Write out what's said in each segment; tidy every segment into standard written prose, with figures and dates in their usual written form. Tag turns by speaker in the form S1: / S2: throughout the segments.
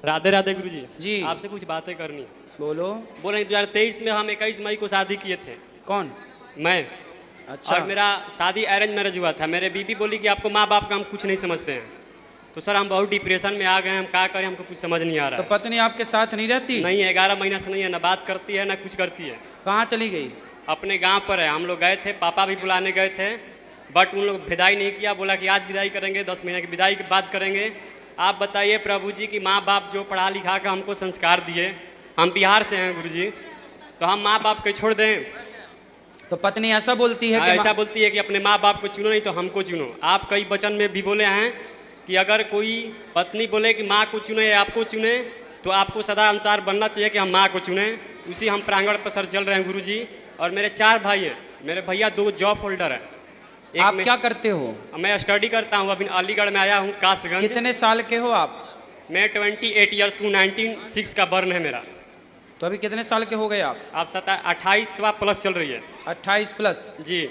S1: राधे राधे गुरुजी
S2: जी।
S1: आपसे कुछ बातें करनी है।
S2: बोलो।
S1: बोले 2023 में हम 21 मई को शादी किए थे।
S2: कौन?
S1: मैं।
S2: अच्छा।
S1: और मेरा शादी अरेंज मैरिज हुआ था। मेरे बीबी बोली कि आपको माँ बाप का हम कुछ नहीं समझते हैं। तो सर हम बहुत डिप्रेशन में आ गए हैं, हम क्या करें, हमको कुछ समझ नहीं आ रहा
S2: तो
S1: है।
S2: पत्नी आपके साथ नहीं रहती?
S1: नहीं, 11 महीना से नहीं है, ना बात करती है ना कुछ करती है।
S2: कहाँ चली गई?
S1: अपने गांव पर है। हम लोग गए थे, पापा भी बुलाने गए थे, बट उन लोग विदाई नहीं किया। बोला कि आज विदाई करेंगे, 10 महीने की विदाई के बाद करेंगे। आप बताइए प्रभु जी कि माँ बाप जो पढ़ा लिखा कर हमको संस्कार दिए, हम बिहार से हैं गुरु जी, तो हम माँ बाप को छोड़ दें?
S2: तो पत्नी ऐसा बोलती है कि
S1: ऐसा बोलती है कि अपने माँ बाप को चुनो, नहीं तो हमको चुनो। आप कई वचन में भी बोले हैं कि अगर कोई पत्नी बोले कि माँ को चुने या आपको चुने, तो आपको सदा अनुसार बनना चाहिए कि हम माँ को चुने। उसी हम प्रांगण पर सर चल रहे हैं गुरु जी। और मेरे 4 भाई हैं। मेरे भैया 2 जॉब होल्डर हैं।
S2: आप क्या करते हो?
S1: मैं स्टडी करता हूँ, अभी अलीगढ़ में आया हूँ, कासगंज।
S2: कितने साल के हो आप?
S1: मैं 28 ईयर्स हूँ, 1906 का बर्न है मेरा।
S2: तो अभी कितने साल के हो गए आप?
S1: 28वां प्लस चल रही है।
S2: 28 प्लस
S1: जी।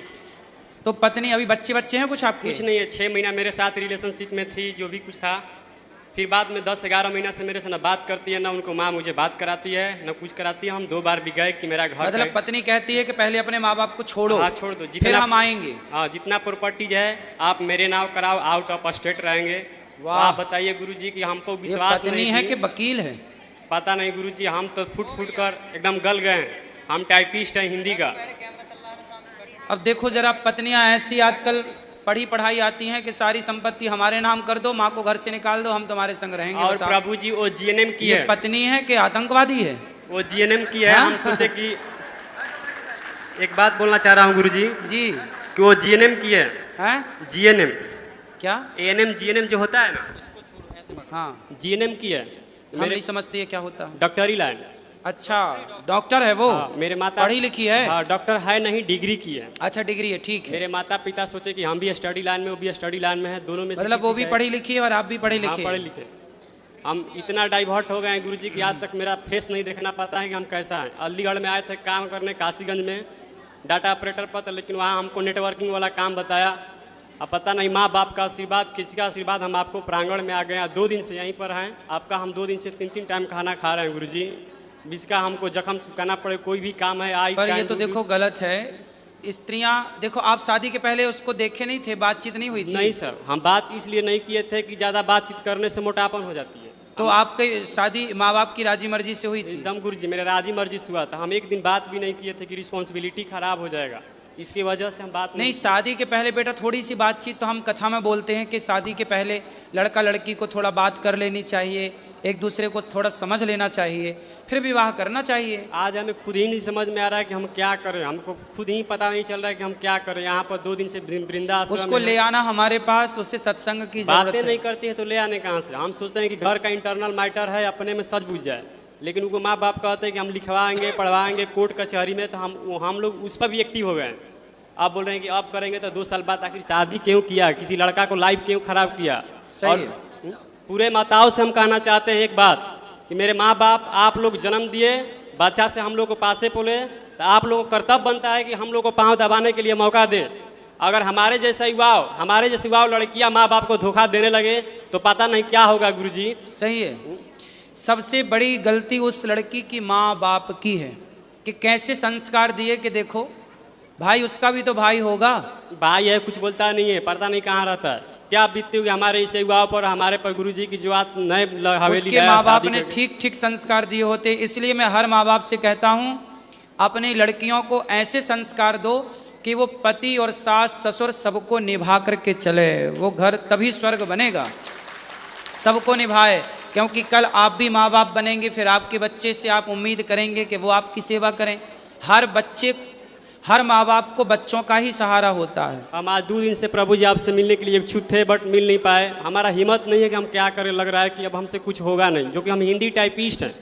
S2: तो पत्नी अभी बच्चे हैं कुछ आपके?
S1: कुछ नहीं है, 6 महीना मेरे साथ रिलेशनशिप में थी, जो भी कुछ था। फिर बाद में 10-11 महीना से मेरे से ना बात करती है, ना उनको माँ मुझे बात कराती है, ना कुछ कराती है। हम 2 बार भी गए कि मेरा घर
S2: मतलब पत्नी कहती है कि पहले अपने माँ बाप को छोड़ो।
S1: हाँ, छोड़ दो,
S2: फिर हम आएंगे।
S1: हाँ, जितना प्रॉपर्टीज है आप मेरे नाम कराओ, आउट ऑफ स्टेट रहेंगे।
S2: वाह।
S1: आप बताइए गुरुजी कि हमको विश्वास
S2: पत्नी
S1: नहीं
S2: है कि वकील है?
S1: पता नहीं गुरुजी, हम तो फूट कर एकदम गल गए हैं। हम टाइपिस्ट हैं हिंदी का।
S2: अब देखो जरा, पत्नियां ऐसी आजकल पढ़ी पढ़ाई आती हैं कि सारी संपत्ति हमारे नाम कर दो, माँ को घर से निकाल दो, हम तुम्हारे संग रहेंगे।
S1: और प्रभु जी वो जीएनएम की है।
S2: पत्नी है कि आतंकवादी है?
S1: वो जीएनएम की है।
S2: हाँ?
S1: हम सोचे कि एक बात बोलना चाह रहा हूँ गुरुजी
S2: जी
S1: कि वो जीएनएम की है।
S2: हैं?
S1: जीएनएम
S2: क्या?
S1: एएनएम जीएनएम जो होता है ना,
S2: हाँ,
S1: जीएनएम की है।
S2: हम नहीं समझती है क्या होता है।
S1: डॉक्टरी लाइन।
S2: अच्छा, डॉक्टर है वो?
S1: हाँ, मेरे माता
S2: पढ़ी लिखी है?
S1: हाँ, डॉक्टर है नहीं, डिग्री की है।
S2: अच्छा, डिग्री है, ठीक है।
S1: मेरे माता पिता सोचे कि हम भी स्टडी लाइन में, वो भी स्टडी लाइन में है, दोनों में से
S2: मतलब वो
S1: किसी
S2: भी
S1: का
S2: पढ़ी लिखी है और आप भी पढ़े
S1: हाँ,
S2: लिखे?
S1: पढ़े लिखे। हम इतना डाइवर्ट हो गए हैं गुरुजी कि आज तक मेरा फेस नहीं देखना पाता है कि हम कैसा हैं। अलीगढ़ में आए थे काम करने, काशीगंज में डाटा ऑपरेटर पर, लेकिन वहाँ हमको नेटवर्किंग वाला काम बताया। अब पता नहीं माँ बाप का आशीर्वाद, किसी का आशीर्वाद, हम आपको प्रांगण में आ गए। 2 दिन से यहीं पर हैं आपका। हम 2 दिन से 3 टाइम खाना खा रहे हैं गुरुजी। जिसका हमको जख्म चुकाना पड़े, कोई भी काम है आई।
S2: पर ये तो देखो गलत है। स्त्रियां देखो, आप शादी के पहले उसको देखे नहीं थे, बातचीत नहीं हुई थी?
S1: नहीं सर, हम बात इसलिए नहीं किए थे कि ज़्यादा बातचीत करने से मोटापन हो जाती है।
S2: तो आपकी शादी माँ बाप की राजी मर्जी से हुई थी?
S1: एकदम गुरुजी, मेरे राजी मर्जी से हुआ था। हम एक दिन बात भी नहीं किए थे कि रिस्पॉन्सिबिलिटी खराब हो जाएगा, इसकी वजह से हम बात
S2: नहीं। शादी के पहले बेटा थोड़ी सी बातचीत तो हम कथा में बोलते हैं कि शादी के पहले लड़का लड़की को थोड़ा बात कर लेनी चाहिए, एक दूसरे को थोड़ा समझ लेना चाहिए, फिर विवाह करना चाहिए।
S1: आज हमें खुद ही नहीं समझ में आ रहा है कि हम क्या करें। हमको खुद ही पता नहीं चल रहा है कि हम क्या करें। यहाँ पर 2 दिन से वृंदाश्रम
S2: उसको ले आना हमारे पास, उससे सत्संग की जरूरत
S1: बातें
S2: है।
S1: नहीं करती है तो ले आने कहाँ से? हम सोचते हैं कि घर का इंटरनल मैटर है, अपने में सच बुझ जाए, लेकिन उनको माँ बाप कहते हैं कि हम लिखवाएंगे, पढ़वाएंगे कोर्ट कचहरी में, तो हम लोग उस पर भी एक्टिव हो गए हैं। आप बोल रहे हैं कि अब करेंगे, तो 2 साल बाद आखिर शादी क्यों किया? किसी लड़का को लाइफ क्यों खराब किया?
S2: सही है।
S1: पूरे माताओं से हम कहना चाहते हैं एक बात कि मेरे माँ बाप, आप लोग जन्म दिए, बच्चा से हम लोग को पासे पोले, तो आप लोगों को कर्तव्य बनता है कि हम लोग को पाँव दबाने के लिए मौका दें। अगर हमारे जैसे युवाओं लड़कियां माँ बाप को धोखा देने लगे तो पता नहीं क्या होगा गुरुजी।
S2: सही है। सबसे बड़ी गलती उस लड़की की माँ बाप की है कि कैसे संस्कार दिए कि देखो भाई, उसका भी तो भाई होगा।
S1: भाई है, कुछ बोलता नहीं है, पता नहीं कहाँ रहता है, क्या बीतती होगी हमारे इस युवाओं पर, हमारे पर गुरुजी की जो आज नए हवेली
S2: उसके माँ बाप ने ठीक ठीक संस्कार दिए होते। इसलिए मैं हर माँ बाप से कहता हूँ, अपनी लड़कियों को ऐसे संस्कार दो कि वो पति और सास ससुर सबको निभा करके चले। वो घर तभी स्वर्ग बनेगा, सबको निभाए। क्योंकि कल आप भी माँ बाप बनेंगे, फिर आपके बच्चे से आप उम्मीद करेंगे कि वो आपकी सेवा करें। हर माँ बाप को बच्चों का ही सहारा होता है।
S1: हम आज 2 दिन से प्रभु जी आपसे मिलने के लिए इच्छुक थे, बट मिल नहीं पाए। हमारा हिम्मत नहीं है कि हम क्या करें। लग रहा है कि अब हमसे कुछ होगा नहीं, जो कि हम हिंदी टाइपिस्ट हैं,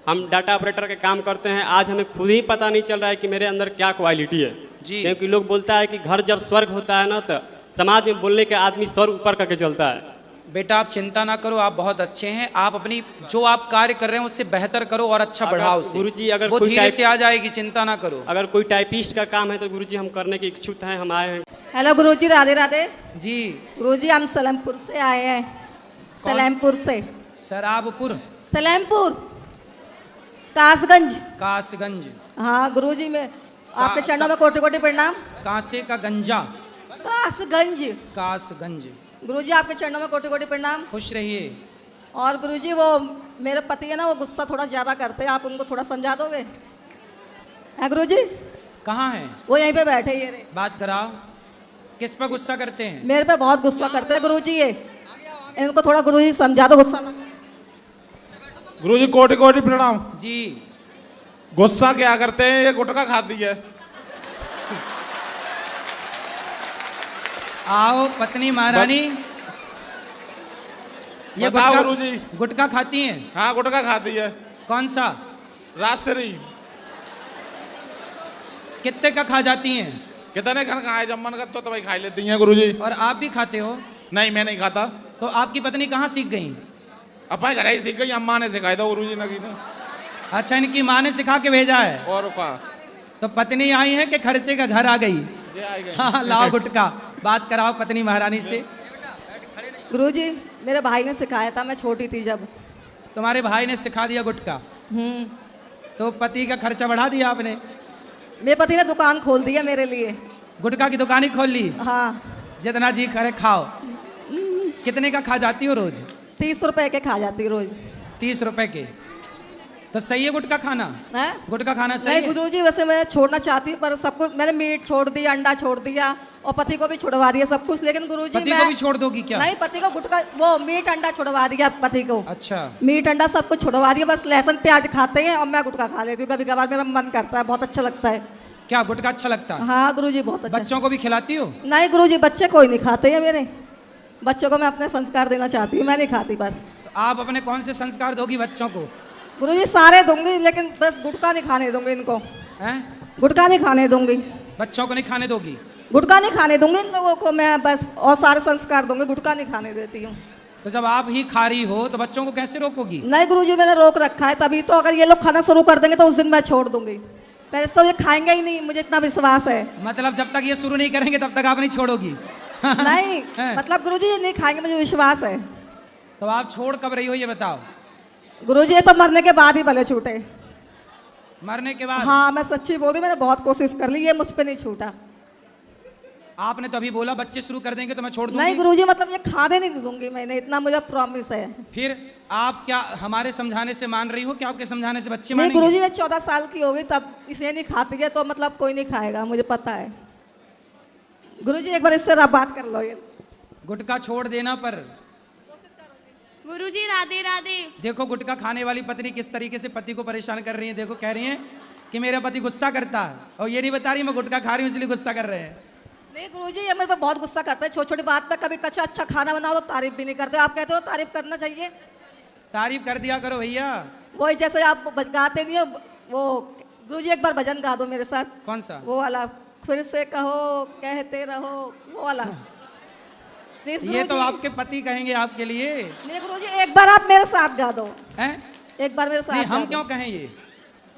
S1: हम डाटा ऑपरेटर के काम करते हैं। आज हमें खुद ही पता नहीं चल रहा है कि मेरे अंदर क्या क्वालिटी है जी। क्योंकि लोग बोलता है कि घर जब स्वर्ग होता है ना, तो समाज में बोलने के आदमी स्वर्ग ऊपर करके चलता है।
S2: बेटा आप चिंता ना करो, आप बहुत अच्छे हैं। आप अपनी जो आप कार्य कर रहे हैं उससे बेहतर करो और अच्छा बढ़ाओ उसे।
S1: गुरुजी अगर
S2: वो धीरे से आ जाएगी, चिंता ना करो।
S1: अगर कोई टाइपिस्ट का काम है तो गुरुजी हम करने के इच्छुक हैं, हम आए हैं।
S3: हेलो गुरुजी, राधे राधे
S2: जी।
S3: गुरुजी हम सलेमपुर से आए हैं। सलेमपुर से।
S2: शराबपुर,
S3: सलेमपुर, कासगंज।
S2: कासगंज,
S3: हाँ गुरुजी, मैं आपके चरणों में कोटि कोटि प्रणाम।
S2: कांसे का गंजा,
S3: कासगंज।
S2: कासगंज।
S3: गुरुजी आपके चरणों में कोटि कोटि प्रणाम।
S2: खुश रहिए।
S3: और गुरुजी वो मेरे पति है ना, वो गुस्सा थोड़ा ज्यादा करते हैं, आप उनको थोड़ा समझा दोगे? है गुरुजी?
S2: कहाँ हैं?
S3: वो यहीं पे बैठे ये रे।
S2: बात कराओ। किस पर गुस्सा करते हैं?
S3: मेरे पे बहुत गुस्सा करते हैं गुरुजी ये, इनको थोड़ा गुरुजी समझा दो गुस्सा ना।
S4: गुरुजी कोटि कोटि प्रणाम।
S2: जी।
S4: गुस्सा क्या करते हैं, ये गुटखा खाती है।
S2: आओ पत्नी महारानी, ये
S4: बताओ
S2: गुटखा,
S4: गुरुजी।
S2: गुटखा खाती हैं?
S4: हाँ गुटखा खाती है।
S2: कौन सा?
S4: राजश्री।
S2: कितने का खा जाती हैं?
S4: कितने खन खाए, जब मन करता तो भाई खा लेती हैं गुरुजी।
S2: और आप भी खाते हो?
S4: नहीं मैं नहीं खाता।
S2: तो आपकी पत्नी कहाँ सीख गई?
S4: अपने घर ही सीख गई, अम्मा ने सिखाई था गुरुजी ने की ना।
S2: अच्छा, इनकी माँ ने सिखा के भेजा है।
S4: और का
S2: तो पत्नी आई है कि खर्चे का घर आ गई?
S4: ये आई गई।
S2: हाँ, लाओ गुटका। बात कराओ पत्नी महारानी से।
S3: गुरुजी मेरे भाई ने सिखाया था, मैं छोटी थी जब।
S2: तुम्हारे भाई ने सिखा दिया गुटका, तो पति का खर्चा बढ़ा दिया आपने?
S3: मेरे पति ने दुकान खोल दी है मेरे लिए।
S2: गुटखा की दुकान ही खोल ली?
S3: हाँ।
S2: जितना जी करे खाओ। कितने का खा जाती हो रोज?
S3: 30 रुपए के खा जाती रोज।
S2: 30 रुपए के? तो सही है गुटखा खाना?
S3: है?
S2: गुटखा खाना सही
S3: नहीं
S2: है?
S3: गुरुजी, वैसे मैं छोड़ना चाहती हूँ, पर सब कुछ मैंने मीट छोड़ दिया, अंडा छोड़ दिया, और पति को भी छुड़वा दिया सब कुछ, लेकिन गुरुजी
S2: पति को भी छोड़ दोगी क्या?
S3: नहीं, पति को गुटखा, वो मीट अंडा छुड़वा दिया पति को।
S2: अच्छा।
S3: मीट अंडा सब कुछ छुड़वा दिया, बस लहसुन प्याज खाते हैं और मैं गुटखा खा लेती हूँ कभी कभार, मेरा मन करता है, बहुत अच्छा लगता है।
S2: क्या गुटखा अच्छा लगता है?
S3: हाँ गुरुजी बहुत अच्छा।
S2: बच्चों को भी खिलाती हो?
S3: नहीं गुरुजी, बच्चे कोई नहीं खाते हैं मेरे। बच्चों को मैं अपने संस्कार देना चाहती हूँ, मैं नहीं खाती। पर
S2: तो आप अपने कौन से संस्कार दोगी बच्चों को?
S3: गुरुजी सारे दूंगी, लेकिन बस गुटखा नहीं खाने दूंगी इनको।
S2: हैं?
S3: गुटखा नहीं खाने दूंगी,
S2: बच्चों को नहीं खाने दोगी?
S3: गुटखा नहीं खाने दूंगी इन लोगों को मैं बस, और सारे संस्कार दूंगी, गुटखा नहीं खाने देती हूँ।
S2: तो जब आप ही खा रही हो तो बच्चों को कैसे रोकोगी?
S3: नहीं गुरुजी, मैंने रोक रखा है, तभी तो अगर ये लोग खाना शुरू कर देंगे तो उस दिन मैं छोड़ दूंगी। पहले तो ये खाएंगे ही नहीं, मुझे इतना विश्वास है।
S2: मतलब जब तक ये शुरू नहीं करेंगे तब तक आप नहीं छोड़ोगी?
S3: नहीं
S2: हैं?
S3: मतलब गुरुजी ये नहीं खाएंगे, मुझे विश्वास है।
S2: तो आप छोड़ कब रही हो ये बताओ?
S3: गुरुजी ये तो मरने के बाद ही भले छूटे।
S2: मरने के बाद?
S3: हाँ मैं सच्ची बोल रही, मैंने बहुत कोशिश कर ली, ये मुझ पे नहीं छूटा।
S2: आपने तो अभी बोला बच्चे शुरू कर देंगे तो मैं छोड़ दूंगी।
S3: नहीं गुरुजी, मतलब ये खाने नहीं दूंगी मैंने, इतना मुझे प्रॉमिस है।
S2: फिर आप क्या हमारे समझाने से मान रही हो कि आपके समझाने से बच्चे
S3: नहीं
S2: मानेंगे?
S3: गुरुजी, ये 14 साल की हो गई तब इसे नहीं खाती है, तो मतलब कोई नहीं खाएगा, मुझे पता है। गुरुजी एक बार इससे बात कर लो। ये
S2: गुटखा छोड़ देना पर
S5: गुरुजी राधे राधे।
S2: देखो गुटखा खाने वाली पत्नी किस तरीके से पति को परेशान कर रही है। देखो कह रही है कि मेरा पति गुस्सा करता है, और ये नहीं बता रही मैं गुटखा खा रही हूँ इसलिए गुस्सा कर रहे हैं।
S3: नहीं गुरुजी, ये मेरे पे बहुत गुस्सा करता है, छोटी छोटी बात पे। कभी कच्चा अच्छा खाना बनाओ तो तारीफ भी नहीं करते। आप कहते हो तारीफ करना चाहिए,
S2: तारीफ कर दिया करो भैया।
S3: वही जैसे आप गाते नहीं हो वो। गुरुजी एक बार भजन गा दो मेरे साथ।
S2: कौन सा?
S3: वो वाला, फिर से कहो कहते रहो, वो वाला। प्लीज
S2: ये तो
S3: गुरुजी।
S2: आपके पति कहेंगे आपके लिए।
S3: नहीं गुरुजी, एक बार आप मेरे साथ गा दो।
S2: हैं?
S3: एक बार मेरे साथ
S2: नहीं
S3: गा
S2: हम
S3: दो।
S2: क्यों कहें?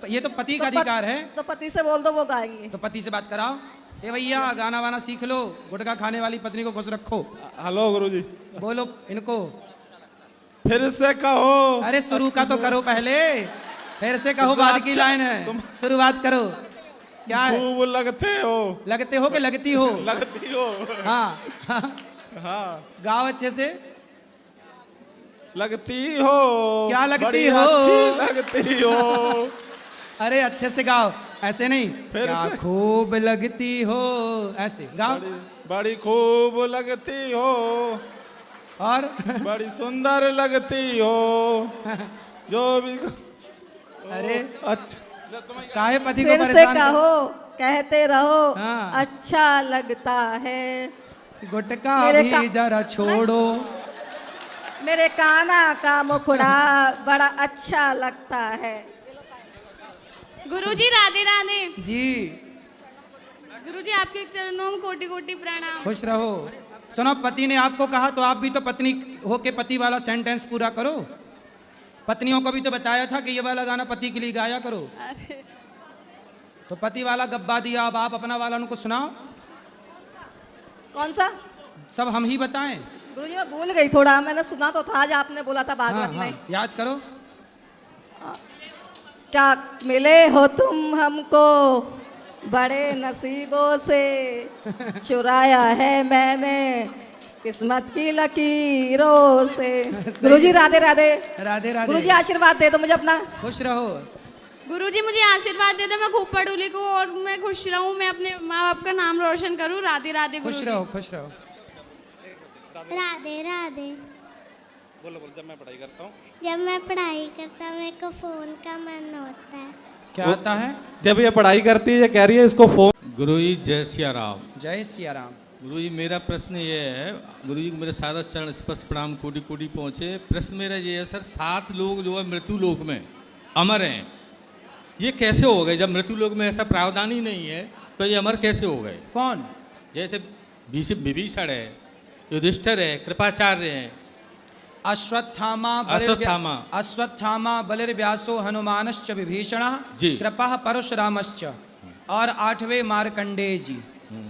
S2: ये तो पति का
S3: तो
S2: अधिकार है।
S3: तो पति से बोल दो, वो गाएंगे।
S2: तो पति से बात कराओ। ए भैया गाना वाना सीख लो, गुटखा खाने वाली पत्नी को खुश रखो।
S4: हेलो गुरुजी।
S2: बोलो इनको।
S4: फिर से कहो।
S2: अरे शुरू का तो करो पहले, फिर से कहो बाद की लाइन है। शुरुआत करो। क्या है?
S4: खूब लगते हो।
S2: लगते हो कि लगती हो?
S4: लगती हो।
S2: हाँ
S4: हाँ
S2: गाओ अच्छे से।
S4: लगती हो।
S2: क्या लगती
S4: बड़ी
S2: हो?
S4: अच्छी लगती हो।
S2: अरे अच्छे से गाओ, ऐसे नहीं।
S4: फिर
S2: क्या
S4: से?
S2: खूब लगती हो, ऐसे गाओ।
S4: बड़ी खूब लगती हो,
S2: और
S4: बड़ी सुंदर लगती हो, जो भी।
S2: अरे
S4: अच्छा
S2: काहे पति को
S3: फिर से
S2: परेशान कर-
S3: कहो कहते रहो,
S2: हाँ।
S3: अच्छा लगता है।
S2: गुटखा
S3: मेरे
S2: भी जरा छोड़ो।
S3: मेरे काना का मुखड़ा बड़ा अच्छा लगता है।
S5: गुरुजी राधे राधे।
S2: जी
S5: गुरुजी आपके चरणों में कोटि कोटि प्रणाम।
S2: खुश रहो। सुनो, पति ने आपको कहा तो आप भी तो पत्नी होके पति वाला सेंटेंस पूरा करो। पत्नियों को भी तो बताया था कि ये वाला गाना पति के लिए गाया करो।
S5: अरे
S2: तो पति वाला गब्बा दिया, अब आप अपना वाला उनको सुनाओ।
S3: कौन सा?
S2: सब हम ही बताएं।
S3: गुरुजी मैं भूल गई थोड़ा, मैंने सुना तो था आज आपने बोला था
S2: हाँ
S3: भागवत
S2: हाँ
S3: में।
S2: याद करो।
S3: क्या मिले हो तुम हमको बड़े नसीबों से, चुराया है मैंने किस्मत की लकीरों से। गुरुजी राधे राधे।
S2: राधे
S3: गुरुजी
S2: राधे।
S3: आशीर्वाद दे दो मुझे अपना।
S2: खुश रहो।
S5: गुरुजी मुझे आशीर्वाद दे दो, मैं खूब पढ़ूं लिखूं और मैं खुश रहूं, मैं अपने माँ बाप का नाम रोशन करूं। राधे राधे
S2: खुश
S5: गुरुजी।
S2: रहो खुश रहो।
S6: राधे राधे।
S4: बोलो बोलो, जब मैं पढ़ाई करता हूँ,
S6: जब मैं पढ़ाई करता हूँ मेरे को फोन का मन होता है।
S2: क्या आता है?
S4: जब ये पढ़ाई करती है, ये कह रही है इसको फोन। गुरु जी जय सिया राम।
S2: जय सिया राम।
S4: गुरु जी मेरा प्रश्न ये है, गुरु जी को मेरे सारा चरण स्पर्श प्रणाम कोटि कोटि पहुँचे। प्रश्न मेरा ये है सर, 7 लोग जो है मृत्यु लोक में अमर हैं, ये कैसे हो गए? जब मृत्यु लोक में ऐसा प्रावधान ही नहीं है तो ये अमर कैसे हो गए?
S2: कौन?
S4: जैसे विभीषण है, युधिष्ठिर है, कृपाचार्य है,
S2: अश्वत्थामा बलिर्व्यासो हनुमानश्च विभीषणः
S4: जी।
S2: कृपा परशुरामश्च और 8वें मार्कंडेय जी।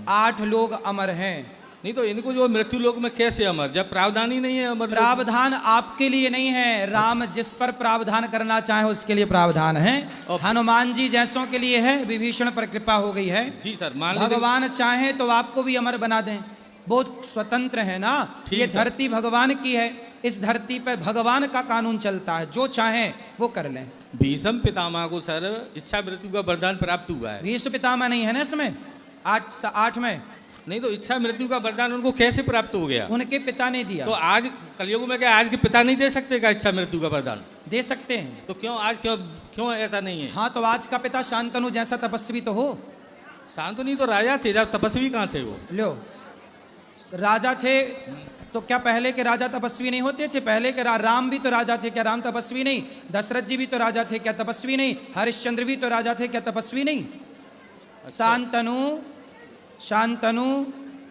S2: 8 लोग अमर हैं।
S4: नहीं तो इनको जो मृत्यु लोक में कैसे अमर, जब प्रावधान ही नहीं है अमर लोक में?
S2: प्रावधान आपके लिए नहीं है, राम जिस पर प्रावधान करना चाहे उसके लिए प्रावधान है। हनुमान जी जैसों के लिए है, विभीषण पर कृपा हो गई है।
S4: जी सर, मान लीजिए
S2: भगवान चाहे तो आपको भी अमर बना दें, वो स्वतंत्र है ना।
S4: ठीक
S2: ये
S4: सर।
S2: धरती भगवान की है, इस धरती पे भगवान का कानून चलता है, जो चाहे वो कर लें।
S4: भीष्म पितामह को सर इच्छा मृत्यु का वरदान प्राप्त हुआ है।
S2: भीष्म पितामह नहीं है ना इसमें, 8 में।
S4: नहीं तो इच्छा मृत्यु का वरदान उनको कैसे प्राप्त हो गया?
S2: उनके पिता ने दिया।
S4: तो आज कलयुग में क्या आज के पिता नहीं दे सकते क्या इच्छा मृत्यु का वरदान?
S2: दे सकते हैं।
S4: तो क्यों आज क्यों ऐसा नहीं है?
S2: हाँ तो आज का पिता शांतनु जैसा तपस्वी तो हो।
S4: शांतनु तो राजा थे, जब तपस्वी कहाँ थे वो?
S2: लो राजा थे तो क्या पहले के राजा तपस्वी नहीं होते थे? पहले के राम भी तो राजा थे, क्या राम तपस्वी नहीं? दशरथ जी भी तो राजा थे, क्या तपस्वी नहीं? हरिश्चंद्र भी तो राजा थे, क्या तपस्वी नहीं? शांतनु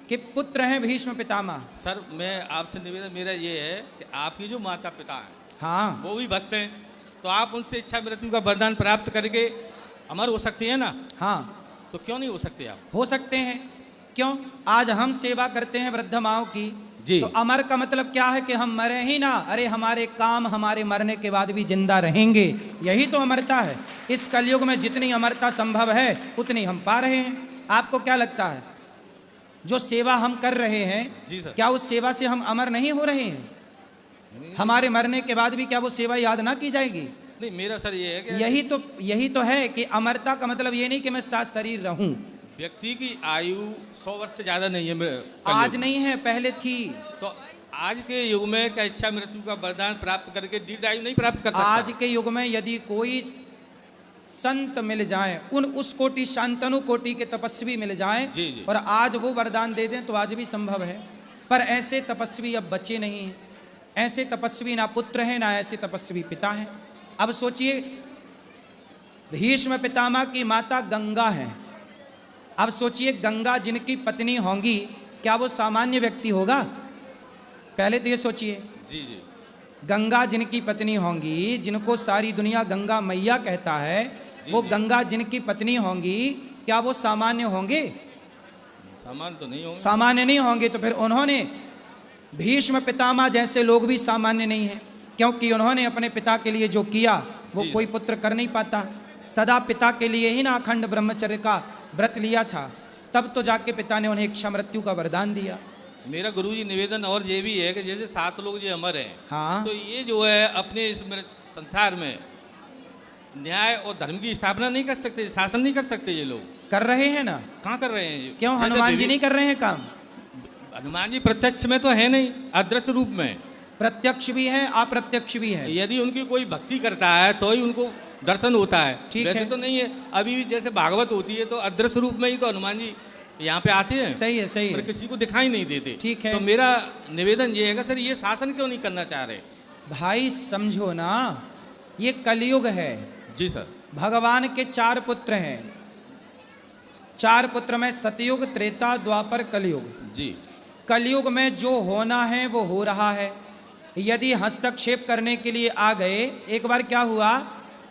S2: के पुत्र हैं भीष्म पितामह।
S4: सर मैं आपसे निवेदन मेरा ये है कि आपके जो माता पिता हैं
S2: हाँ
S4: वो भी भक्त हैं, तो आप उनसे इच्छा मृत्यु का वरदान प्राप्त करके अमर हो सकती है ना?
S2: हाँ
S4: तो क्यों नहीं हो सकते आप?
S2: हो सकते हैं। क्यों? आज हम सेवा करते हैं वृद्ध माओं की
S4: जी।
S2: तो अमर का मतलब क्या है कि हम मरे ही ना, अरे हमारे काम हमारे मरने के बाद भी जिंदा रहेंगे, यही तो अमरता है। इस कलयुग में जितनी अमरता संभव है उतनी हम पा रहे हैं। आपको क्या लगता है जो सेवा हम कर रहे हैं,
S4: जी सर।
S2: क्या उस सेवा से हम अमर नहीं हो रहे हैं? हमारे मरने के बाद भी क्या वो सेवा याद ना की जाएगी?
S4: नहीं मेरा सर ये है कि
S2: यही तो है कि अमरता का मतलब ये नहीं कि मैं साथ शरीर रहूं।
S4: व्यक्ति की आयु 100 वर्ष से ज्यादा नहीं है
S2: आज नहीं है, पहले थी।
S4: तो आज के युग में क्या इच्छा मृत्यु का वरदान प्राप्त करके दीर्घायु नहीं प्राप्त कर सकता?
S2: आज के युग में यदि कोई संत मिल जाए, उस कोटि शांतनु कोटि के तपस्वी मिल जाए
S4: जी, जी।
S2: और आज वो वरदान दे दें तो आज भी संभव है। पर ऐसे तपस्वी अब बचे नहीं हैं। ऐसे तपस्वी ना पुत्र हैं ना ऐसे तपस्वी पिता हैं। अब सोचिए भीष्म पितामह की माता गंगा है। अब सोचिए गंगा जिनकी पत्नी होंगी, क्या वो सामान्य व्यक्ति होगा? पहले तो ये सोचिए।
S4: जी जी।
S2: गंगा जिनकी पत्नी होंगी, जिनको सारी दुनिया गंगा मैया कहता है, वो गंगा जिनकी पत्नी होंगी, क्या वो सामान्य होंगे?
S4: सामान्य तो नहीं होंगे।
S2: सामान्य नहीं होंगे तो फिर उन्होंने भीष्म पितामह जैसे लोग भी सामान्य नहीं हैं, क्योंकि उन्होंने अपने पिता के लिए जो किया वो कोई पुत्र कर नहीं पाता। सदा पिता के लिए ही ना अखंड ब्रह्मचर्य का व्रत लिया था, तब तो जाके पिता ने उन्हें इच्छा मृत्यु का वरदान दिया।
S4: मेरा गुरुजी निवेदन और ये भी है कि जैसे 7 लोग जो अमर हैं,
S2: हाँ
S4: तो ये जो है अपने इस संसार में न्याय और धर्म की स्थापना नहीं कर सकते, शासन नहीं कर सकते। ये लोग
S2: कर रहे हैं ना।
S4: कहाँ कर रहे हैं ये?
S2: क्यों
S4: जैसे
S2: हनुमान जी नहीं कर रहे हैं काम?
S4: हनुमान जी प्रत्यक्ष में तो है नहीं, अदृश्य रूप में।
S2: प्रत्यक्ष भी है अप्रत्यक्ष भी है।
S4: यदि उनकी कोई भक्ति करता है तो ही उनको दर्शन होता है,
S2: ठीक
S4: वैसे
S2: है।
S4: तो नहीं है। अभी भी जैसे भागवत होती है तो अदृश्य रूप में ही तो हनुमान जी यहाँ पे आते हैं,
S2: सही है सही
S4: पर
S2: है।
S4: किसी को दिखाई नहीं देते।
S2: ठीक है।
S4: तो मेरा निवेदन ये है कि सर ये शासन क्यों नहीं करना चाह रहे?
S2: भाई समझो ना, ये कलयुग है।
S4: जी सर।
S2: भगवान के 4 पुत्र हैं। 4 पुत्र में सतयुग, त्रेता, द्वापर, कलयुग।
S4: जी।
S2: कलयुग में जो होना है वो हो रहा है। यदि हस्तक्षेप करने के लिए आ गए, एक बार क्या हुआ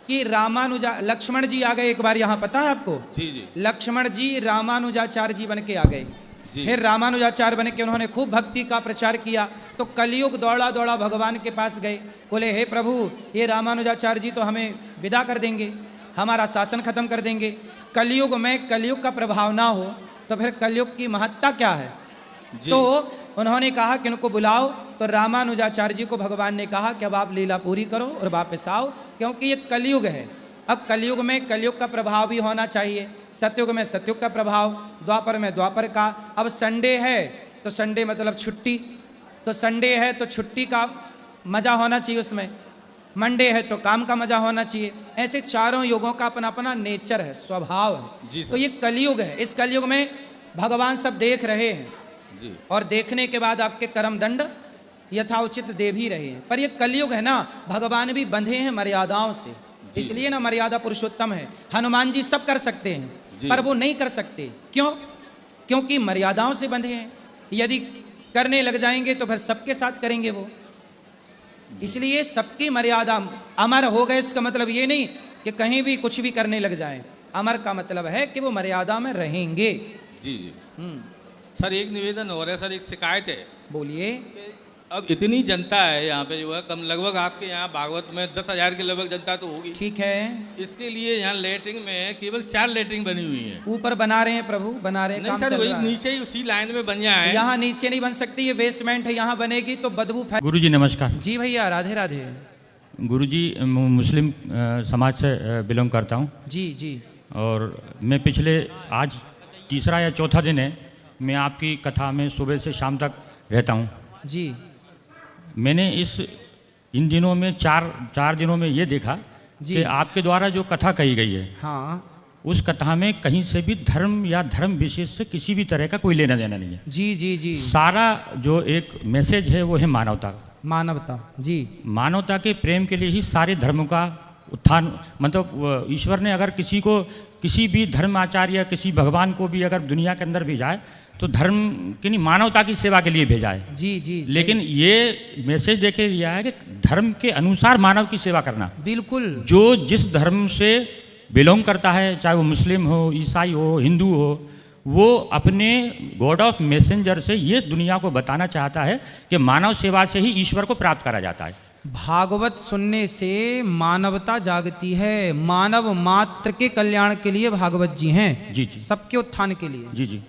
S2: कि लक्ष्मण जी आ गए एक बार यहाँ, पता है आपको?
S4: जी जी।
S2: लक्ष्मण जी रामानुजाचार्य जी बन के आ गए।
S4: जी।
S2: फिर रामानुजाचार्य बन के उन्होंने खूब भक्ति का प्रचार किया। तो कलयुग दौड़ा दौड़ा भगवान के पास गए, बोले हे प्रभु, ये रामानुजाचार्य जी तो हमें विदा कर देंगे, हमारा शासन खत्म कर देंगे। कलयुग में कलयुग का प्रभाव ना हो तो फिर कलयुग की महत्ता क्या है।
S4: जी।
S2: तो उन्होंने कहा कि इनको बुलाओ। तो रामानुजाचार्य जी को भगवान ने कहा कि अब आप लीला पूरी करो और वापस आओ, क्योंकि ये कलयुग है। अब कलयुग में कलयुग का प्रभाव भी होना चाहिए, सतयुग में सतयुग का प्रभाव, द्वापर में द्वापर का। अब संडे है तो संडे मतलब छुट्टी, तो संडे है तो छुट्टी का मज़ा होना चाहिए उसमें, मंडे है तो काम का मज़ा होना चाहिए। ऐसे चारों युगों का अपना अपना नेचर है, स्वभाव
S4: जी
S2: है।
S4: सर।
S2: तो ये कलयुग है, इस कलयुग में भगवान सब देख रहे हैं
S4: जी।
S2: और देखने के बाद आपके कर्म दंड यथाउचित दे भी रहे हैं। पर ये कलयुग है ना, भगवान भी बंधे हैं मर्यादाओं से, इसलिए ना मर्यादा पुरुषोत्तम है। हनुमान जी सब कर सकते हैं पर वो नहीं कर सकते, क्यों? क्योंकि मर्यादाओं से बंधे हैं। यदि करने लग जाएंगे तो फिर सबके साथ करेंगे वो, इसलिए सबकी मर्यादा। अमर हो गए इसका मतलब ये नहीं कि कहीं भी कुछ भी करने लग जाएं। अमर का मतलब है कि वो मर्यादा में रहेंगे।
S4: जी जी। सर एक निवेदन हो रहा है सर, एक शिकायत है।
S2: बोलिए।
S4: अब इतनी जनता है यहाँ पे जो है, कम लगभग आपके यहाँ भागवत में 10,000 के लगभग जनता तो होगी।
S2: ठीक है,
S4: इसके लिए यहाँ लेटरिंग में केवल 4 लेटरिंग बनी हुई है।
S2: ऊपर बना रहे हैं प्रभु, बना रहे हैं,
S4: नहीं
S2: काम
S4: सर,
S2: चल
S4: वही
S2: रहा है।
S4: नीचे ही उसी लाइन में बन जाए।
S2: यहाँ नीचे नहीं बन सकती, ये बेसमेंट है, यहाँ बनेगी तो बदबू फैल।
S7: गुरुजी नमस्कार।
S2: जी भैया, राधे राधे।
S7: गुरुजी मुस्लिम समाज से बिलोंग करता हूँ
S2: जी जी।
S7: और मैं पिछले आज तीसरा या चौथा दिन है मैं आपकी कथा में सुबह से शाम तक रहता हूँ।
S2: जी।
S7: मैंने इन दिनों में चार दिनों में ये देखा
S2: जी।
S7: कि आपके द्वारा जो कथा कही गई है,
S2: हाँ
S7: उस कथा में कहीं से भी धर्म या धर्म विशेष से किसी भी तरह का कोई लेना देना नहीं है।
S2: जी जी जी।
S7: सारा जो एक मैसेज है वो है मानवता का।
S2: मानवता। जी।
S7: मानवता के प्रेम के लिए ही सारे धर्मों का उत्थान, मतलब ईश्वर ने अगर किसी को, किसी भी धर्माचार्य या किसी भगवान को भी अगर दुनिया के अंदर भेजा है तो धर्म की नहीं, मानवता की सेवा के लिए भेजा है।
S2: जी जी।
S7: लेकिन ये मैसेज देखे दिया है कि धर्म के अनुसार मानव की सेवा करना।
S2: बिल्कुल।
S7: जो जिस धर्म से बिलोंग करता है, चाहे वो मुस्लिम हो, ईसाई हो, हिंदू हो, वो अपने गॉड ऑफ मैसेंजर से ये दुनिया को बताना चाहता है कि मानव सेवा से ही ईश्वर को प्राप्त करा जाता है।
S2: भागवत सुनने से मानवता जागती है। मानव मात्र के कल्याण के लिए भागवत जी हैं।
S7: जी जी।
S2: सबके उत्थान के लिए।
S7: जी जी।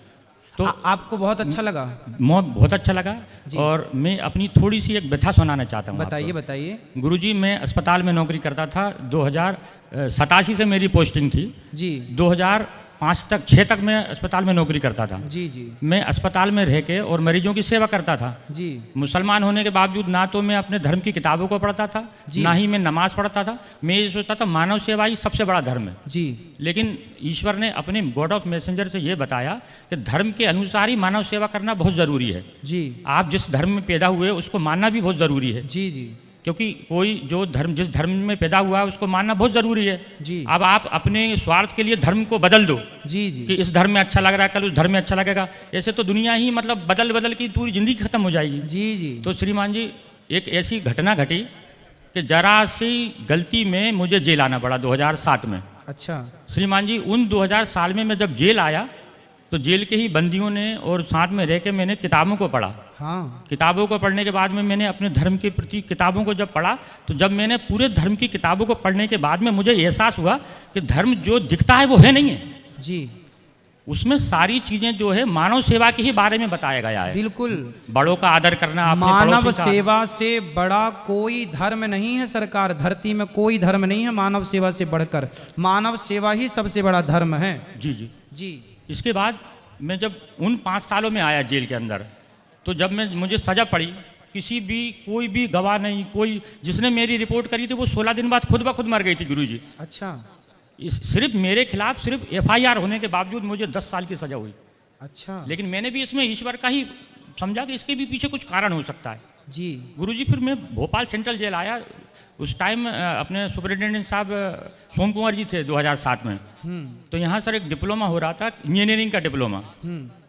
S7: तो
S2: आपको बहुत अच्छा लगा?
S7: बहुत अच्छा लगा। और मैं अपनी थोड़ी सी एक व्यथा सुनाना चाहता हूँ।
S2: बताइए बताइए।
S7: गुरुजी, मैं अस्पताल में नौकरी करता था। 2087 से मेरी पोस्टिंग थी
S2: जी।
S7: 2005 तक मैं अस्पताल में नौकरी करता था।
S2: जी जी।
S7: मैं अस्पताल में रह के और मरीजों की सेवा करता था।
S2: जी।
S7: मुसलमान होने के बावजूद ना तो मैं अपने धर्म की किताबों को पढ़ता था, ना ही मैं नमाज पढ़ता था। मैं ये सोचता था मानव सेवा ही सबसे बड़ा धर्म है।
S2: जी।
S7: लेकिन ईश्वर ने अपने गॉड ऑफ मैसेंजर से ये बताया कि धर्म के अनुसार ही मानव सेवा करना बहुत ज़रूरी है।
S2: जी।
S7: आप जिस धर्म में पैदा हुए उसको मानना भी बहुत ज़रूरी है।
S2: जी जी।
S7: क्योंकि कोई जो धर्म, जिस धर्म में पैदा हुआ है उसको मानना बहुत ज़रूरी है।
S2: जी।
S7: अब आप अपने स्वार्थ के लिए धर्म को बदल दो।
S2: जी जी।
S7: कि इस धर्म में अच्छा लग रहा है, कल उस धर्म में अच्छा लगेगा, ऐसे तो दुनिया ही मतलब बदल बदल की पूरी ज़िंदगी खत्म हो जाएगी।
S2: जी जी।
S7: तो श्रीमान जी, एक ऐसी घटना घटी कि जरा सी गलती में मुझे जेल आना पड़ा 2007 में।
S2: अच्छा।
S7: श्रीमान जी, उन 2000 साल में मैं जब जेल आया तो जेल के ही बंदियों ने और साथ में रह के मैंने किताबों को पढ़ा।
S2: हाँ।
S7: किताबों को पढ़ने के बाद में मैंने अपने धर्म के प्रति किताबों को जब पढ़ा, तो जब मैंने पूरे धर्म की किताबों को पढ़ने के बाद में मुझे एहसास हुआ कि धर्म जो दिखता है वो है नहीं है।
S2: जी।
S7: उसमें सारी चीज़ें जो है मानव सेवा के ही बारे में बताया गया है।
S2: बिल्कुल।
S7: बड़ों का आदर करना, अपने
S2: मानव
S7: पड़ोसी का
S2: सेवा से बड़ा कोई धर्म नहीं है सरकार। धरती में कोई धर्म नहीं है मानव सेवा से बढ़कर। मानव सेवा ही सबसे बड़ा धर्म है।
S7: जी जी
S2: जी।
S7: इसके बाद मैं जब उन 5 सालों में आया जेल के अंदर, तो जब मुझे सज़ा पड़ी, किसी भी कोई भी गवाह नहीं, कोई जिसने मेरी रिपोर्ट करी थी वो 16 दिन बाद खुद ब खुद मर गई थी गुरुजी।
S2: अच्छा।
S7: सिर्फ मेरे खिलाफ सिर्फ FIR होने के बावजूद मुझे 10 साल की सज़ा हुई।
S2: अच्छा।
S7: लेकिन मैंने भी इसमें ईश्वर का ही समझा कि इसके भी पीछे कुछ कारण हो सकता है।
S2: जी।
S7: गुरुजी, फिर मैं भोपाल सेंट्रल जेल आया। उस टाइम अपने सुपरिटेंडेंट साहब सोम कुमार जी थे 2007 में। तो यहाँ सर एक डिप्लोमा हो रहा था, इंजीनियरिंग का डिप्लोमा।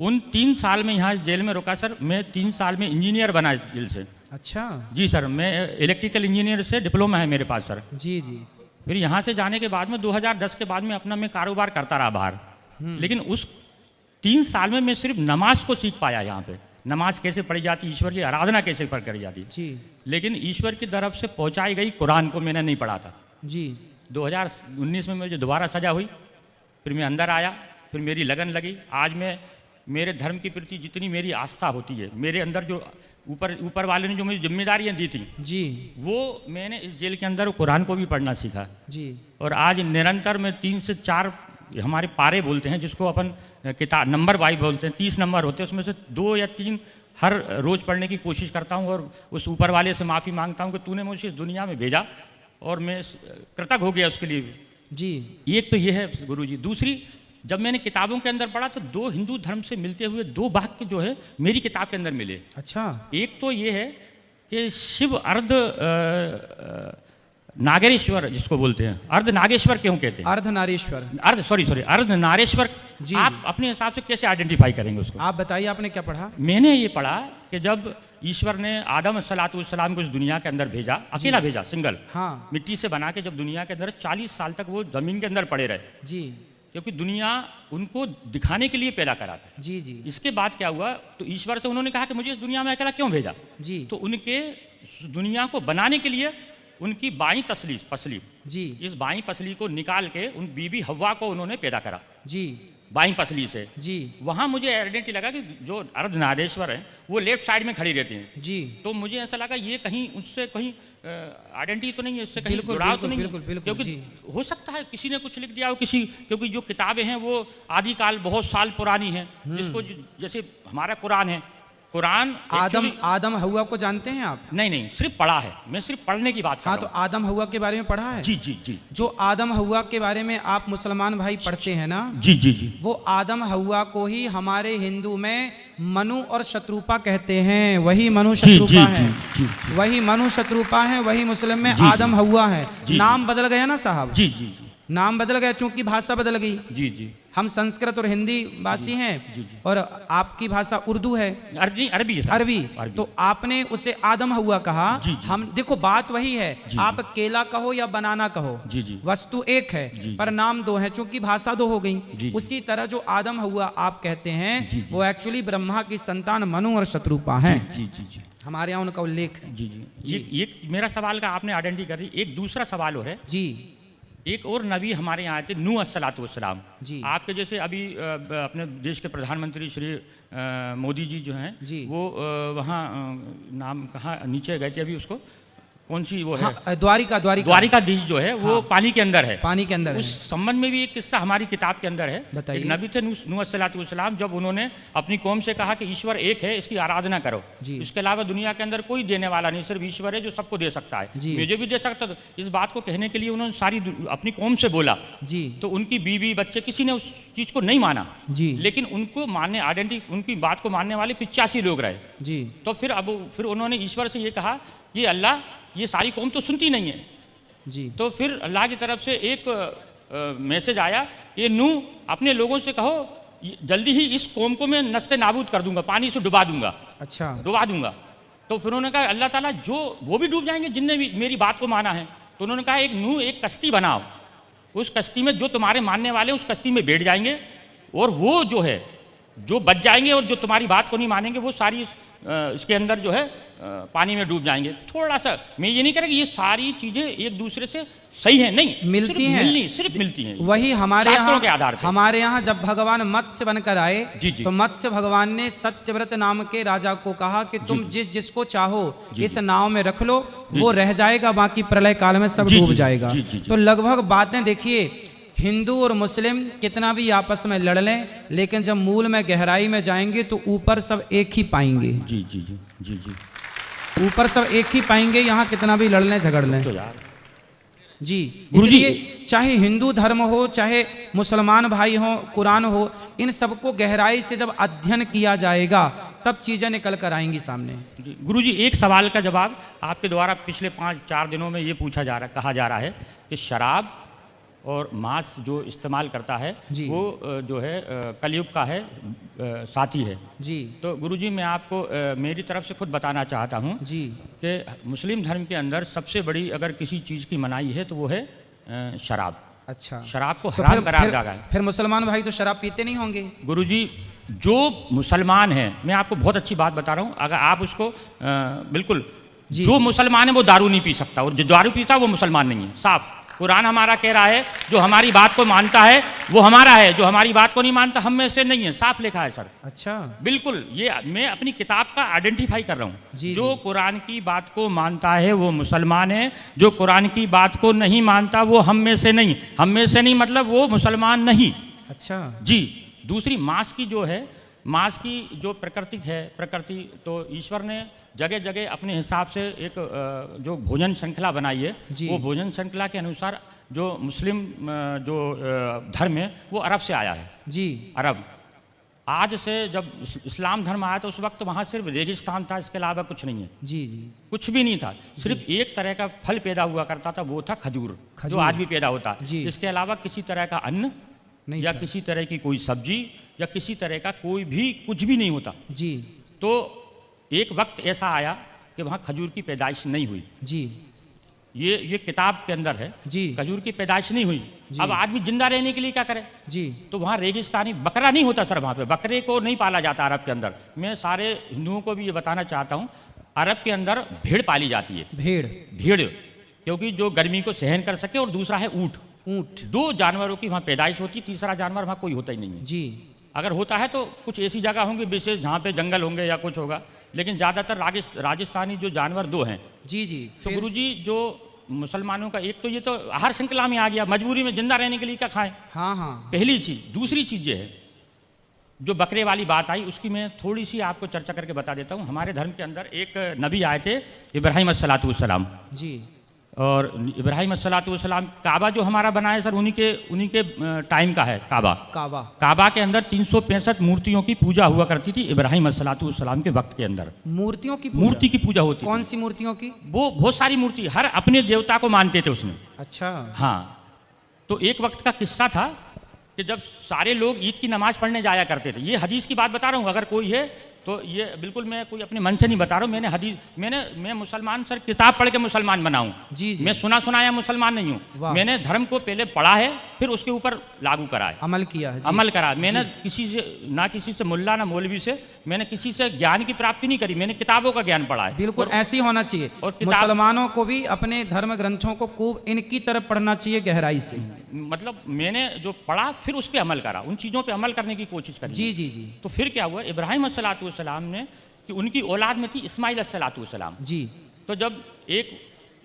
S7: उन 3 साल में यहाँ जेल में रुका सर। मैं 3 साल में इंजीनियर बना इस जेल से।
S2: अच्छा।
S7: जी सर, मैं इलेक्ट्रिकल इंजीनियर से डिप्लोमा है मेरे पास सर।
S2: जी जी।
S7: फिर यहाँ से जाने के बाद में 2010 के बाद में अपना मैं कारोबार करता रहा बाहर। लेकिन उस 3 साल में मैं सिर्फ नमाज को सीख पाया यहाँ पे, नमाज कैसे पढ़ी जाती, ईश्वर की आराधना कैसे करी जाती।
S2: जी
S7: लेकिन ईश्वर की तरफ से पहुँचाई गई कुरान को मैंने नहीं पढ़ा था।
S2: जी
S7: 2019 में मुझे दोबारा सजा हुई, फिर मैं अंदर आया, फिर मेरी लगन लगी। आज मैं मेरे धर्म के प्रति जितनी मेरी आस्था होती है, मेरे अंदर जो ऊपर वाले ने जो मुझे जिम्मेदारियाँ दी थी,
S2: जी
S7: वो मैंने इस जेल के अंदर कुरान को भी पढ़ना सीखा।
S2: जी
S7: और आज निरंतर मैं 3 से 4 हमारे पारे बोलते हैं, जिसको अपन किताब नंबर वाइज बोलते हैं, 30 नंबर होते हैं, उसमें से 2 या 3 हर रोज़ पढ़ने की कोशिश करता हूँ और उस ऊपर वाले से माफ़ी मांगता हूँ कि तूने मुझे इस दुनिया में भेजा और मैं कृतज्ञ हो गया उसके लिए।
S2: जी
S7: एक तो ये है गुरुजी। दूसरी, जब मैंने किताबों के अंदर पढ़ा तो 2 हिंदू धर्म से मिलते हुए 2 वाक्य जो है मेरी किताब के अंदर मिले।
S2: अच्छा।
S7: एक तो ये है कि शिव अर्ध नागेश्वर जिसको बोलते हैं, अर्ध नागेश्वर क्यों कहते हैं?
S2: अर्धनारीश्वर,
S7: अर्ध नारेश्वर।
S2: जी।
S7: आप अपने हिसाब से कैसे आइडेंटिफाई करेंगे उसको?
S2: आप बताइए, आपने क्या पढ़ा?
S7: मैंने ये पढ़ा कि जब ईश्वर ने आदम सलाम को इस दुनिया के अंदर भेजा, अकेला भेजा, सिंगल,
S2: हाँ
S7: मिट्टी से बना के, जब दुनिया के अंदर 40 साल तक वो जमीन के अंदर पड़े रहे,
S2: जी
S7: क्योंकि दुनिया उनको दिखाने के लिए पैदा करा था।
S2: जी जी
S7: इसके बाद क्या हुआ, तो ईश्वर से उन्होंने कहा कि मुझे इस दुनिया में अकेला क्यों भेजा?
S2: जी
S7: तो उनके दुनिया को बनाने के लिए उनकी बाईं पसली,
S2: जी
S7: इस बाईं पसली को निकाल के उन बीबी हव्वा को उन्होंने पैदा करा,
S2: जी
S7: बाईं पसली से।
S2: जी
S7: वहाँ मुझे आइडेंटिटी लगा कि जो अर्धनादेश्वर हैं वो लेफ्ट साइड में खड़ी रहती हैं।
S2: जी
S7: तो मुझे ऐसा लगा ये कहीं उससे कहीं आइडेंटिटी तो नहीं है, इससे कहीं
S2: बिल्कुल,
S7: जुड़ाव तो
S2: बिल्कुल,
S7: नहीं है।
S2: बिल्कुल, बिल्कुल,
S7: क्योंकि
S2: जी।
S7: हो सकता है किसी ने कुछ लिख दिया हो, क्योंकि जो किताबें हैं वो आदिकाल बहुत साल पुरानी हैं, जिसको जैसे हमारा कुरान है, कुरान
S2: आदम हव्वा को जानते हैं आप?
S7: नहीं, सिर्फ पढ़ा है, मैं सिर्फ पढ़ने की बात कर
S2: हाँ,
S7: रहा
S2: तो
S7: हूँ।
S2: आदम हव्वा के बारे में पढ़ा है?
S7: जी जी जी
S2: जो आदम हव्वा के बारे में आप मुसलमान भाई पढ़ते हैं ना,
S7: जी जी जी
S2: वो आदम हव्वा को ही हमारे हिंदू में मनु और शत्रुपा कहते हैं। वही मनु
S7: जी, जी,
S2: शत्रुपा है,
S7: जी, जी,
S2: वही मनु शत्रुपा है, वही मुस्लिम में
S7: जी, जी,
S2: आदम हव्वा है।
S7: जी,
S2: नाम बदल गया ना साहब,
S7: जी जी जी
S2: नाम बदल गया चूंकि भाषा बदल गई।
S7: जी जी
S2: हम संस्कृत और हिंदी भाषी हैं,
S7: जी, जी।
S2: और आपकी भाषा उर्दू है,
S7: अरबी है सर।
S2: अरबी। तो आपने उसे आदम हव्वा कहा।
S7: जी, जी।
S2: हम देखो, बात वही है,
S7: जी,
S2: आप केला कहो या बनाना कहो,
S7: जी, जी।
S2: वस्तु एक है,
S7: जी, जी।
S2: पर नाम 2 है, चूंकि भाषा 2 हो गई।
S7: जी।
S2: उसी तरह जो आदम हव्वा आप कहते हैं,
S7: जी, जी।
S2: वो एक्चुअली ब्रह्मा की संतान मनु और शत्रुपा हैं।
S7: जी जी जी
S2: हमारे यहाँ उनका उल्लेख है।
S7: जी जी। ये एक मेरा सवाल का आपने आइडेंटिटी कर दी। एक दूसरा सवाल और है,
S2: जी
S7: एक और नबी हमारे यहाँ आए थे, नूह अस्सलाम।
S2: जी।
S7: आपके जैसे अभी अपने देश के प्रधानमंत्री श्री मोदी जी जो हैं,
S2: जी।
S7: वो वहाँ नाम कहाँ नीचे गए थे अभी, उसको कौन सी वो है,
S2: हाँ, द्वारिकाधीश
S7: द्वारिकाधीश जो है वो
S2: हाँ।
S7: पानी के अंदर है।
S2: पानी के अंदर
S7: उस
S2: है।
S7: संबंध में भी एक किस्सा हमारी किताब के अंदर है।
S2: बताइए।
S7: एक नबी थे नूह अस्सलाम, जब उन्होंने अपनी कौम से कहा कि ईश्वर एक है, इसकी आराधना करो,
S2: जी।
S7: इसके अलावा दुनिया के अंदर कोई देने वाला नहीं, सिर्फ ईश्वर है जो सबको दे सकता है,
S2: जी।
S7: मुझे भी दे सकता है। इस बात को कहने के लिए उन्होंने सारी अपनी कौम से बोला,
S2: जी
S7: तो उनकी बीवी बच्चे किसी ने उस चीज़ को नहीं माना,
S2: जी
S7: लेकिन उनको मानने उनकी बात को मानने वाले 85 लोग रहे।
S2: जी
S7: तो फिर उन्होंने ईश्वर से ये कहा कि अल्लाह, ये सारी कौम तो सुनती नहीं है।
S2: जी
S7: तो फिर अल्लाह की तरफ से एक मैसेज आया, ये नूह अपने लोगों से कहो जल्दी ही इस कौम को मैं नस्ते नाबूद कर दूंगा, पानी से डुबा दूंगा,
S2: अच्छा
S7: डुबा दूंगा। तो फिर उन्होंने कहा अल्लाह ताला जो वो भी डूब जाएंगे जिनने भी मेरी बात को माना है। तो उन्होंने कहा एक नूह एक कश्ती बनाओ, उस कश्ती में जो तुम्हारे मानने वाले उस कश्ती में बैठ जाएंगे, और वो जो है जो बच जाएंगे और जो तुम्हारी बात को नहीं मानेंगे वो सारी इसके अंदर जो है पानी में डूब जाएंगे। थोड़ा सा मैं ये नहीं कह रहा कि ये सारी चीज़ें एक दूसरे से सही है, नहीं
S2: मिलती हैं,
S7: सिर्फ मिलती हैं।
S2: वही हमारे
S7: शास्त्रों के आधार
S2: यहाँ
S7: पे।
S2: हमारे यहाँ जब भगवान मत्स्य बनकर आए,
S7: जी, जी।
S2: तो मत्स्य भगवान ने सत्यव्रत नाम के राजा को कहा कि तुम जिसको चाहो इस नाव में रख लो, वो रह जाएगा, बाकी प्रलय काल में सब
S7: जी,
S2: डूब
S7: जी,
S2: जाएगा।
S7: जी, जी, जी।
S2: तो लगभग बातें देखिए, हिंदू और मुस्लिम कितना भी आपस में लड़ लें, लेकिन जब मूल में गहराई में जाएंगे तो ऊपर सब एक ही पाएंगे।
S7: जी जी जी जी जी
S2: ऊपर सब एक ही पाएंगे, यहाँ कितना भी लड़ लें झगड़ लें।
S7: तो यार
S2: जी,
S7: गुरुजी,
S2: इसलिए चाहे हिंदू धर्म हो, चाहे मुसलमान भाई हो, कुरान हो, इन सबको गहराई से जब अध्ययन किया जाएगा तब चीज़ें निकल कर आएंगी सामने।
S7: गुरुजी, एक सवाल का जवाब आपके द्वारा पिछले 5-4 दिनों में ये कहा जा रहा है कि शराब और मांस जो इस्तेमाल करता है
S2: जी।
S7: वो जो है कलयुग का है साथी है।
S2: जी
S7: तो गुरुजी, मैं आपको मेरी तरफ से खुद बताना चाहता हूँ
S2: जी
S7: कि मुस्लिम धर्म के अंदर सबसे बड़ी अगर किसी चीज़ की मनाही है तो वो है शराब।
S2: अच्छा,
S7: शराब को
S2: तो
S7: हराम करार दिया गया है।
S2: फिर मुसलमान भाई तो शराब पीते नहीं होंगे?
S7: गुरुजी, जो मुसलमान है, मैं आपको बहुत अच्छी बात बता रहा हूँ, अगर आप उसको बिल्कुल, जो मुसलमान है वो दारू नहीं पी सकता, और जो दारू पीता है वो मुसलमान नहीं है, साफ कुरान हमारा कह रहा है। जो हमारी बात को मानता है वो हमारा है, जो हमारी बात को नहीं मानता हम में से नहीं है, साफ लिखा है सर।
S2: अच्छा,
S7: बिल्कुल, ये मैं अपनी किताब का आइडेंटिफाई कर रहा हूँ।
S2: जी,
S7: जो कुरान की बात को मानता है वो मुसलमान है, जो कुरान की बात को नहीं मानता वो हम में से नहीं, हम में से नहीं मतलब वो मुसलमान नहीं।
S2: अच्छा
S7: जी। दूसरी मांस की जो है, मांस की जो प्रकृति है, प्रकृति तो ईश्वर ने जगह जगह अपने हिसाब से एक जो भोजन श्रृंखला बनाई है, वो भोजन श्रृंखला के अनुसार जो मुस्लिम जो धर्म है वो अरब से आया है।
S2: जी,
S7: अरब आज से जब इस्लाम धर्म आया तो उस वक्त वहाँ सिर्फ रेगिस्तान था, इसके अलावा कुछ नहीं है।
S2: जी जी,
S7: कुछ भी नहीं था, सिर्फ एक तरह का फल पैदा हुआ करता था, वो था खजूर, जो आज भी पैदा होता है। इसके अलावा किसी तरह का अन्न नहीं या किसी तरह की कोई सब्जी या किसी तरह का कोई भी कुछ भी नहीं होता।
S2: जी।
S7: तो एक वक्त ऐसा आया कि वहाँ खजूर की पैदाइश नहीं हुई।
S2: जी,
S7: ये किताब के अंदर है।
S2: जी,
S7: खजूर की पैदाइश नहीं हुई। अब आदमी जिंदा रहने के लिए क्या करे?
S2: जी,
S7: तो वहाँ रेगिस्तानी बकरा नहीं होता सर, वहाँ पे बकरे को नहीं पाला जाता अरब के अंदर। मैं सारे हिंदुओं को भी ये बताना चाहता हूँ, अरब के अंदर भेड़ पाली जाती है। भेड़ क्योंकि जो गर्मी को सहन कर सके, और दूसरा है ऊँट। दो जानवरों की वहाँ पैदाइश होती, तीसरा जानवर वहाँ कोई होता ही नहीं है।
S2: जी,
S7: अगर होता है तो कुछ ऐसी जगह होंगी विशेष जहाँ पे जंगल होंगे या कुछ होगा, लेकिन ज़्यादातर राजस्थानी जो जानवर दो हैं।
S2: जी जी।
S7: तो गुरुजी जो मुसलमानों का एक तो ये तो आहार श्रृंखला में आ गया, मजबूरी में जिंदा रहने के लिए क्या खाएं।
S2: हाँ हाँ,
S7: पहली चीज़। दूसरी चीज़ ये है, जो बकरे वाली बात आई उसकी मैं थोड़ी सी आपको चर्चा करके बता देता हूँ। हमारे धर्म के अंदर एक नबी आए थे, इब्राहिम अस्सलातु वस्सलाम।
S2: जी।
S7: और इब्राहिम अस्सलातु वस्सलाम, काबा जो हमारा बना है सर उन्हीं के टाइम का है। काबा के अंदर 365 मूर्तियों की पूजा हुआ करती थी इब्राहिम अस्सलातु वस्सलाम के वक्त के अंदर।
S2: मूर्तियों की
S7: मूर्ति की पूजा होती।
S2: कौन सी मूर्तियों की?
S7: वो बहुत सारी मूर्ति, हर अपने देवता को मानते थे उसमें।
S2: अच्छा।
S7: हाँ, तो एक वक्त का किस्सा था कि जब सारे लोग ईद की नमाज पढ़ने जाया करते थे। ये हदीस की बात बता रहा हूँ, अगर कोई है तो ये बिल्कुल मैं कोई अपने मन से नहीं बता रहा हूँ। मैं मुसलमान सर, किताब पढ़ के मुसलमान बना हूँ।
S2: जी जी।
S7: मैं सुना सुनाया मुसलमान नहीं हूँ। मैंने धर्म को पहले पढ़ा है, फिर उसके ऊपर लागू करा है,
S2: अमल किया है।
S7: अमल करा। मैंने किसी से मुल्ला ना मौलवी से मैंने किसी से ज्ञान की प्राप्ति नहीं करी, मैंने किताबों का ज्ञान पढ़ा है।
S2: बिल्कुल ऐसी होना चाहिए।
S7: और
S2: मुसलमानों को भी अपने धर्म ग्रंथों को खूब इनकी तरफ पढ़ना चाहिए गहराई से।
S7: मतलब मैंने जो पढ़ा फिर उस पर अमल करा, उन चीज़ों पे अमल करने की कोशिश करी।
S2: जी जी जी।
S7: तो फिर क्या हुआ, इब्राहिम अस्सलातु वस्सलाम ने कि उनकी औलाद में थी इस्माइल अस्सलातु वस्सलाम।
S2: जी।
S7: तो जब एक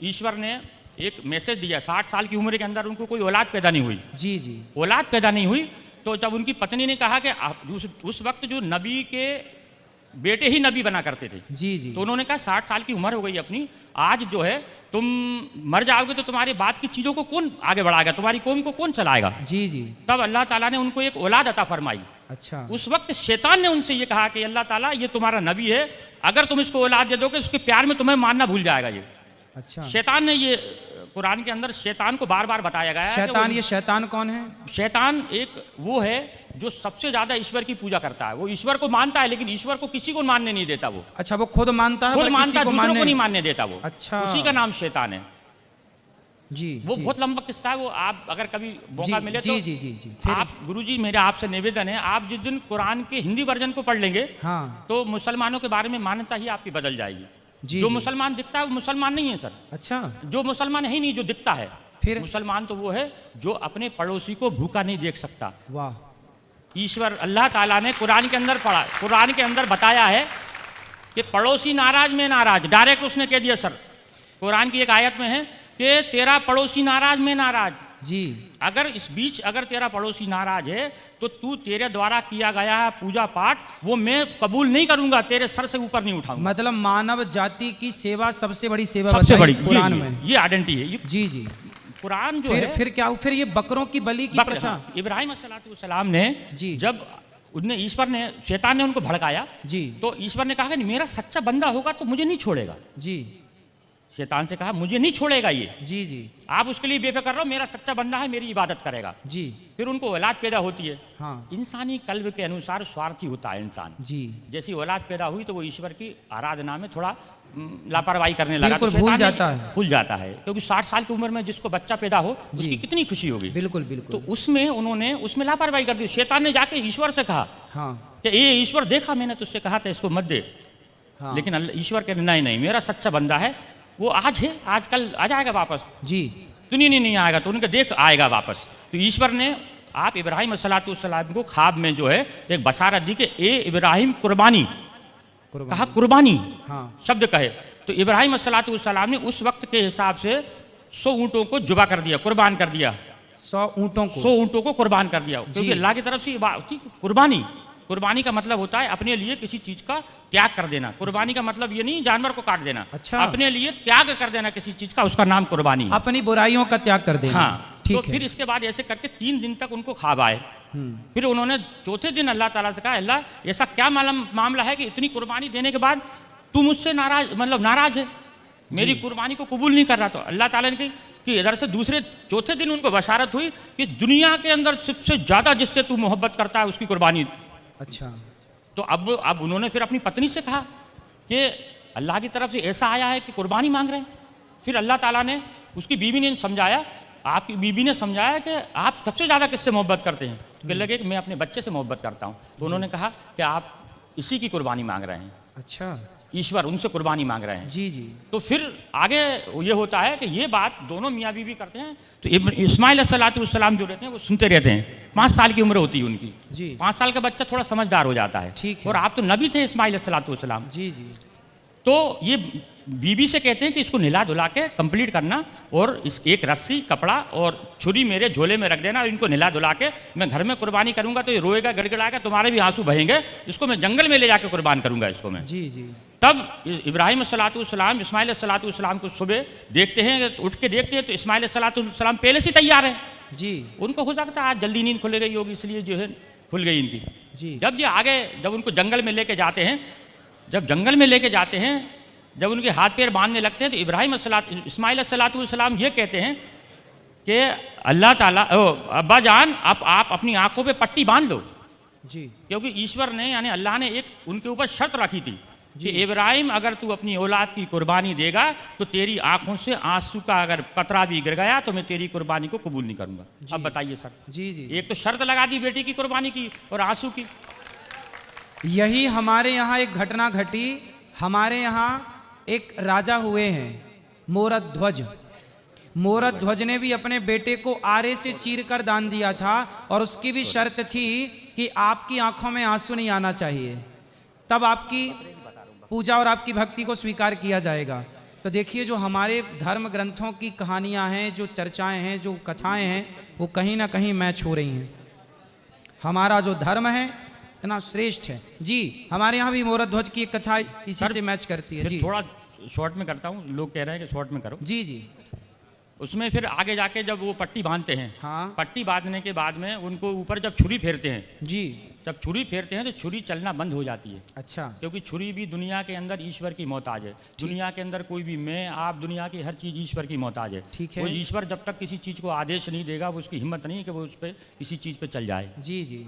S7: ईश्वर ने एक मैसेज दिया, 60 साल की उम्र के अंदर उनको कोई औलाद पैदा नहीं हुई।
S2: जी जी।
S7: औलाद पैदा नहीं हुई, तो जब उनकी पत्नी ने कहा कि उस वक्त जो नबी के बेटे ही नबी बना करते थे।
S2: जी जी।
S7: तो उन्होंने कहा 60 साल की उम्र हो गई अपनी, आज जो है तुम मर जाओगे तो तुम्हारी बात की चीज़ों को कौन आगे बढ़ाएगा, तुम्हारी कौम को कौन चलाएगा।
S2: जी जी।
S7: तब अल्लाह ताला ने उनको एक औलाद अता फरमाई।
S2: अच्छा।
S7: उस वक्त शैतान ने उनसे ये कहा कि अल्लाह ताला ये तुम्हारा नबी है, अगर तुम इसको औलाद दे दोगे उसके प्यार में तुम्हें मानना भूल जाएगा ये।
S2: अच्छा।
S7: शैतान ने ये, कुरान के अंदर शैतान को बार बार बताया गया है।
S2: शैतान, ये शैतान कौन है?
S7: शैतान एक वो है जो सबसे ज्यादा ईश्वर की पूजा करता है। वो ईश्वर को मानता है लेकिन ईश्वर को किसी को मानने नहीं देता। वो
S2: अच्छा, वो खुद मानता है,
S7: खुद मानता है, दूसरों को नहीं मानने देता वो।
S2: अच्छा।
S7: उसी का नाम शैतान है।
S2: जी।
S7: वो बहुत लंबा किस्सा है, वो आप अगर कभी मौका मिले तो
S2: जी जी जी।
S7: आप गुरुजी, मेरा आपसे निवेदन है, आप जिस दिन कुरान के हिंदी वर्जन को पढ़ लेंगे,
S2: हाँ,
S7: तो मुसलमानों के बारे में मान्यता ही आपकी बदल जाएगी।
S2: जी।
S7: जो मुसलमान दिखता है वो मुसलमान नहीं है सर।
S2: अच्छा।
S7: जो मुसलमान है ही नहीं, जो दिखता है।
S2: फिर
S7: मुसलमान तो वो है जो अपने पड़ोसी को भूखा नहीं देख सकता।
S2: वाह।
S7: ईश्वर अल्लाह ताला ने कुरान के अंदर पढ़ा, कुरान के अंदर बताया है कि पड़ोसी नाराज में नाराज, डायरेक्ट उसने कह दिया सर। कुरान की एक आयत में है कि तेरा पड़ोसी नाराज में नाराज।
S2: जी।
S7: अगर इस बीच अगर तेरा पड़ोसी नाराज है तो तू तेरे द्वारा किया गया है पूजा पाठ वो मैं कबूल नहीं करूंगा, तेरे सर से ऊपर नहीं उठाऊंगा।
S2: मतलब मानव जाति की सेवा सबसे बड़ी सेवा,
S7: सबसे बड़ी
S2: कुरान में
S7: ये आइडेंटिटी है।
S2: जी जी।
S7: कुरान जो है
S2: फिर क्या, फिर ये बकरों की बलि की प्रथा।
S7: इब्राहिम अस्सलातु वस्सलाम ने
S2: जी,
S7: जब उनने ईश्वर ने, शैतान ने उनको भड़काया
S2: जी,
S7: तो ईश्वर ने कहा कि मेरा सच्चा बंदा होगा तो मुझे नहीं छोड़ेगा।
S2: जी।
S7: शैतान से कहा मुझे नहीं छोड़ेगा ये।
S2: जी जी।
S7: आप उसके लिए बेफिक्र रहो, मेरा सच्चा बंदा है, मेरी इबादत करेगा।
S2: जी।
S7: फिर उनको औलाद पैदा होती है।
S2: हाँ।
S7: इंसानी कल्ब के अनुसार स्वार्थी होता है इंसान।
S2: जी।
S7: जैसी औलाद पैदा हुई तो वो ईश्वर की आराधना में थोड़ा लापरवाही करने लगा
S2: बिल्कुल,
S7: तो शैतान
S2: भूल
S7: ने-
S2: जाता है।
S7: भूल जाता है, क्योंकि 60 साल की उम्र में जिसको बच्चा पैदा हो उसकी कितनी खुशी होगी।
S2: बिल्कुल
S7: तो
S2: बिल्कुल।
S7: उसमें उन्होंने उसमें लापरवाही कर दी। शैतान ने जाके ईश्वर से कहा
S2: हाँ
S7: कि ये ईश्वर देखा मैंने तुझसे कहा था इसको मत दे,
S2: हाँ
S7: लेकिन ईश्वर कह नहीं नहीं मेरा सच्चा बंदा है, वो आज है, आज कल आ जाएगा वापस,
S2: जी
S7: तो नहीं आएगा, तो उनके देख आएगा वापस। तो ईश्वर ने आप इब्राहिम अलैहिस्सलाम को ख्वाब में जो है एक बशारत दी कि ए इब्राहिम कुर्बानी, कहा कुर्बानी
S2: हाँ
S7: शब्द कहे, तो इब्राहिम अलैहिस्सलाम ने उस वक्त के हिसाब से 100 ऊँटों को जुबा कर दिया, कुर्बान कर दिया,
S2: 100 ऊँटों को
S7: 100 ऊँटों को कुर्बान कर दिया, क्योंकि अल्लाह की तरफ से ये बात थी कुर्बानी। कुर्बानी का मतलब होता है अपने लिए किसी चीज का त्याग कर देना। कुर्बानी का मतलब ये नहीं जानवर को काट देना,
S2: अच्छा।
S7: अपने लिए त्याग कर देना किसी चीज का, उसका नाम कुर्बानी है।
S2: अपनी बुराइयों का त्याग कर देना।
S7: हाँ, तो
S2: ठीक है।
S7: फिर इसके बाद ऐसे करके 3 दिन तक उनको ख्वाब आए। फिर उन्होंने चौथे दिन अल्लाह ताला से कहा, अल्लाह ऐसा क्या मामला है कि इतनी कुर्बानी देने के बाद तू मुझसे नाराज है, मेरी कुर्बानी को कबूल नहीं कर रहा। तो अल्लाह ताला ने कही कि इधर से चौथे दिन उनको बशारत हुई कि दुनिया के अंदर सबसे ज्यादा जिससे तू मोहब्बत करता है उसकी कुर्बानी।
S2: अच्छा,
S7: तो अब उन्होंने फिर अपनी पत्नी से कहा कि अल्लाह की तरफ से ऐसा आया है कि कुर्बानी मांग रहे हैं। फिर अल्लाह ताला ने उसकी बीवी ने समझाया, आपकी बीवी ने समझाया कि आप सबसे ज़्यादा किससे मोहब्बत करते हैं, तो कहने लगे कि मैं अपने बच्चे से मोहब्बत करता हूँ। तो उन्होंने कहा कि आप इसी की कुर्बानी मांग रहे हैं,
S2: अच्छा,
S7: ईश्वर उनसे कुर्बानी मांग रहे हैं।
S2: जी जी।
S7: तो फिर आगे ये होता है कि ये बात दोनों मियाँ बीवी करते हैं, तो इस्माइल अलैहिस्सलाम जो रहते हैं वो सुनते रहते हैं। 5 साल की उम्र होती है उनकी
S2: जी।
S7: 5 साल का बच्चा थोड़ा समझदार हो जाता है।
S2: ठीक है।
S7: और आप तो नबी थे इस्माइल अलैहिस्सलाम।
S2: जी जी।
S7: तो ये बीबी से कहते हैं कि इसको नहला धुला के कंप्लीट करना, और इस एक रस्सी कपड़ा और छुरी मेरे झोले में रख देना, और इनको नहला धुला के मैं घर में कुर्बानी करूंगा तो ये रोएगा गड़गड़ाएगा, तुम्हारे भी आंसू बहेंगे, इसको मैं जंगल में ले जाकर कुर्बान करूंगा इसको मैं।
S2: जी जी।
S7: तब इब्राहिम अलैहिस्सलाम इस्माइल अलैहिस्सलाम को सुबह देखते हैं, उठ के देखते हैं तो इस्माइल अलैहिस्सलाम पहले से तैयार है।
S2: जी।
S7: उनको हो सकता है आज जल्दी नींद खुल गई होगी, इसलिए जो है खुल गई इनकी।
S2: जी।
S7: जब ये आगे जब उनको जंगल में लेके जाते हैं, जब जंगल में लेके जाते हैं, जब उनके हाथ पैर बांधने लगते हैं, तो इस्माइल अलैहिस्सलाम ये कहते हैं कि अल्लाह ताला अब्बा जान आप अपनी आंखों पे पट्टी बांध लो,
S2: जी।
S7: क्योंकि ईश्वर ने यानी अल्लाह ने एक उनके ऊपर शर्त रखी थी कि इब्राहिम अगर तू अपनी औलाद की कुर्बानी देगा तो तेरी आंखों से आंसू का अगर कतरा भी गिर गया तो मैं तेरी कुर्बानी को कबूल नहीं करूंगा। अब बताइए सर,
S2: जी जी।
S7: एक तो शर्त लगा दी बेटी की कुर्बानी की और आंसू की।
S2: यही हमारे यहाँ एक घटना घटी। हमारे यहाँ एक राजा हुए हैं मोरध्वज। मोरध्वज ने भी अपने बेटे को आरे से चीर कर दान दिया था, और उसकी भी शर्त थी कि आपकी आंखों में आंसू नहीं आना चाहिए, तब आपकी पूजा और आपकी भक्ति को स्वीकार किया जाएगा। तो देखिए, जो हमारे धर्म ग्रंथों की कहानियां हैं, जो चर्चाएं हैं, जो कथाएं हैं, वो कहीं ना कहीं मैच हो रही हैं। हमारा जो धर्म है इतना श्रेष्ठ है। जी, हमारे यहाँ भी मोरध्वज की एक कथा इसी से मैच करती है।
S7: फिर
S2: जी,
S7: थोड़ा शॉर्ट में करता हूँ, लोग कह रहे हैं कि शॉर्ट में करो।
S2: जी जी।
S7: उसमें फिर आगे जाके जब वो पट्टी बांधते हैं,
S2: हाँ।
S7: पट्टी बांधने के बाद में उनको ऊपर जब छुरी फेरते हैं,
S2: जी।
S7: जब छुरी फेरते हैं तो छुरी चलना बंद हो जाती है,
S2: अच्छा।
S7: क्योंकि छुरी भी दुनिया के अंदर ईश्वर की मोहताज है। दुनिया के अंदर कोई भी मैं आप दुनिया की हर चीज़ ईश्वर की मोहताज है।
S2: ठीक है।
S7: वो ईश्वर जब तक किसी चीज़ को आदेश नहीं देगा, वो उसकी हिम्मत नहीं है कि वो उस पर किसी चीज़ पे चल जाए।
S2: जी जी।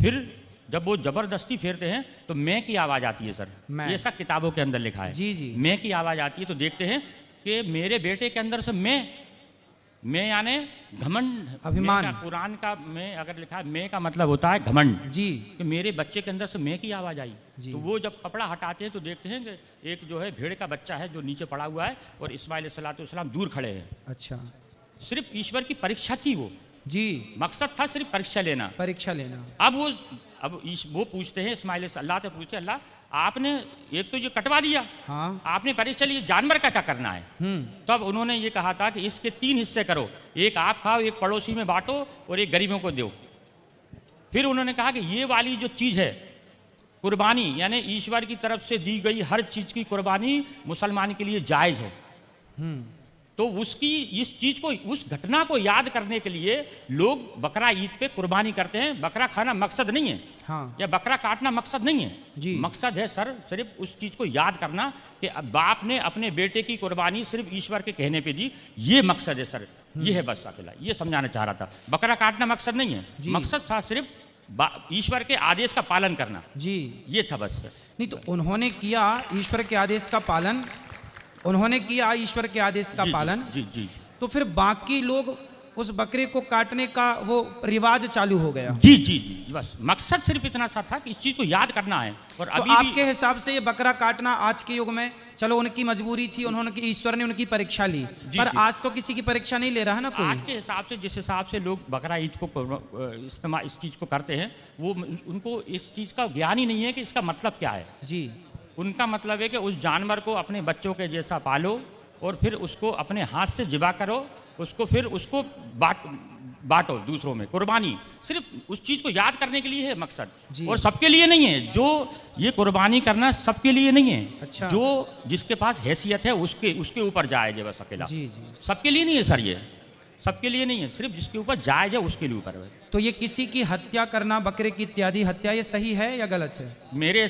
S7: फिर जब वो जबरदस्ती फेरते हैं तो मैं की आवाज़ आती है सर,
S2: मैं।
S7: ये सब किताबों के अंदर लिखा है।
S2: जी जी।
S7: मैं की आवाज़ आती है तो देखते हैं कि मेरे बेटे के अंदर से मैं यानी घमंड,
S2: अभिमान।
S7: मैं का कुरान का मैं अगर लिखा है, मैं का मतलब होता है घमंड,
S2: जी।
S7: कि मेरे बच्चे के अंदर से मैं की आवाज़ आई।
S2: जी।
S7: तो वो जब कपड़ा हटाते हैं तो देखते हैं कि एक जो है भेड़ का बच्चा है जो नीचे पड़ा हुआ है, और इस्माइल अलैहिस्सलाम दूर खड़े हैं।
S2: अच्छा।
S7: सिर्फ ईश्वर की परीक्षा थी वो,
S2: जी।
S7: मकसद था सिर्फ परीक्षा लेना।
S2: परीक्षा लेना।
S7: अब वो पूछते हैं इस्माइल से, अल्लाह से पूछते हैं, अल्लाह आपने एक तो ये कटवा दिया,
S2: हाँ।
S7: आपने परीक्षा ली, जानवर का क्या करना है? तब उन्होंने ये कहा था कि इसके 3 हिस्से करो, एक आप खाओ, एक पड़ोसी में बांटो, और एक गरीबों को दो। फिर उन्होंने कहा कि ये वाली जो चीज़ है कुर्बानी, यानी ईश्वर की तरफ से दी गई हर चीज़ की कुर्बानी मुसलमान के लिए जायज़ है। तो उसकी इस चीज़ को, उस घटना को याद करने के लिए लोग बकरा ईद पे कुर्बानी करते हैं। बकरा खाना मकसद नहीं है,
S2: हाँ।
S7: या बकरा काटना मकसद नहीं है।
S2: जी।
S7: मकसद है सर सिर्फ उस चीज़ को याद करना कि बाप ने अपने बेटे की कुर्बानी सिर्फ ईश्वर के कहने पे दी, ये मकसद है सर। ये है बस अकेला, ये समझाना चाह रहा था। बकरा काटना मकसद नहीं है, मकसद था सिर्फ ईश्वर के आदेश का पालन करना,
S2: जी
S7: ये था बस।
S2: नहीं तो उन्होंने किया ईश्वर के आदेश का पालन, उन्होंने किया ईश्वर के आदेश का
S7: जी,
S2: पालन,
S7: जी जी
S2: तो फिर बाकी लोग उस बकरे को काटने का वो रिवाज चालू हो गया।
S7: जी जी जी, बस मकसद सिर्फ इतना सा था कि इस चीज को याद करना है। और
S2: तो
S7: अभी
S2: आपके हिसाब से ये बकरा काटना आज के युग में, चलो उनकी मजबूरी थी, उन्होंने ईश्वर ने उनकी परीक्षा ली, पर
S7: जी।
S2: आज तो किसी की परीक्षा नहीं ले रहा है ना कोई।
S7: आज के हिसाब से, जिस हिसाब से लोग बकरा ईद को इस्तेमाल इस चीज़ को करते हैं, वो उनको इस चीज़ का ज्ञान ही नहीं है कि इसका मतलब क्या है।
S2: जी
S7: उनका मतलब है कि उस जानवर को अपने बच्चों के जैसा पालो और फिर उसको अपने हाथ से ज़िबा करो, उसको फिर उसको बांटो दूसरों में, कुर्बानी सिर्फ उस चीज़ को याद करने के लिए है मकसद, और सबके लिए नहीं है। जो ये कुर्बानी करना सबके लिए नहीं है।
S2: अच्छा।
S7: जो जिसके पास हैसियत है उसके ऊपर जायज है बस अकेला।
S2: जी जी।
S7: सबके लिए नहीं है सर, ये सबके लिए नहीं है, सिर्फ जिसके ऊपर जायज है उसके लिए ऊपर है।
S2: तो ये किसी की हत्या करना, बकरे की इत्यादि हत्या, ये सही है या गलत है?
S7: मेरे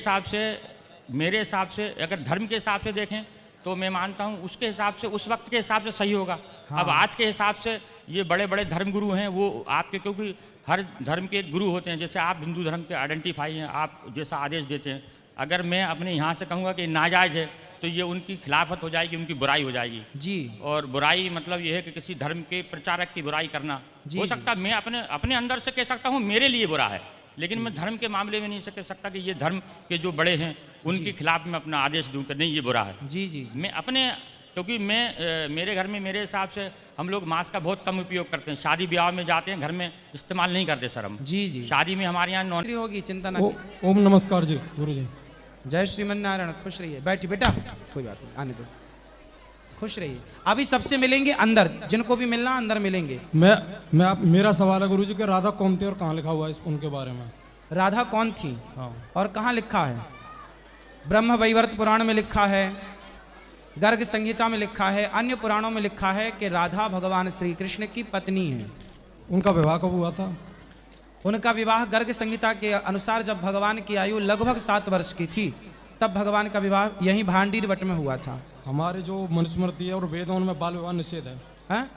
S7: हिसाब से अगर धर्म के हिसाब से देखें तो मैं मानता हूँ उसके हिसाब से, उस वक्त के हिसाब से सही होगा।
S2: हाँ।
S7: अब आज के हिसाब से ये बड़े बड़े धर्मगुरु हैं, वो आपके, क्योंकि हर धर्म के गुरु होते हैं, जैसे आप हिंदू धर्म के आइडेंटिफाई हैं, आप जैसा आदेश देते हैं, अगर मैं अपने यहाँ से कहूँगा कि नाजायज़ है तो ये उनकी खिलाफत हो जाएगी, उनकी बुराई हो जाएगी।
S2: जी।
S7: और बुराई मतलब ये है कि किसी धर्म के प्रचारक की बुराई करना हो सकता, मैं अपने अंदर से कह सकता हूँ मेरे लिए बुरा है, लेकिन मैं धर्म के मामले में नहीं कह सकता कि ये धर्म के जो बड़े हैं उनके खिलाफ मैं अपना आदेश दूं कि नहीं ये बुरा है।
S2: जी जी जी।
S7: मैं अपने, क्योंकि मेरे घर में मेरे हिसाब से हम लोग मांस का बहुत कम उपयोग करते हैं, शादी ब्याह में जाते हैं, घर में इस्तेमाल नहीं करते सर हम।
S2: जी जी।
S7: शादी में हमारे यहाँ नॉन
S2: होगी, चिंता ना।
S8: ओम नमस्कार जी गुरु जी।
S2: जय श्रीमन नारायण। खुश रहिए, बैठिए बेटा, कोई बात नहीं, आने दो, खुश रहिए। अभी सबसे मिलेंगे अंदर, जिनको भी मिलना अंदर मिलेंगे।
S8: मेरा सवाल है गुरु जी कि राधा कौन थी और कहाँ लिखा हुआ है उनके बारे में?
S2: राधा कौन थी?
S8: हाँ।
S2: और कहाँ लिखा है? ब्रह्म वैवर्त पुराण में लिखा है, गर्ग संहिता में लिखा है, अन्य पुराणों में लिखा है कि राधा भगवान श्री कृष्ण की पत्नी है।
S8: उनका विवाह कब हुआ था?
S2: उनका विवाह गर्ग संहिता के अनुसार जब भगवान की आयु लगभग 7 वर्ष की थी, तब भगवान का विवाह यहीं भांडीर वट में हुआ था।
S8: हमारे जो मनुस्मृति है और वेदों में बाल विवाह निषेध है।
S2: हाँ?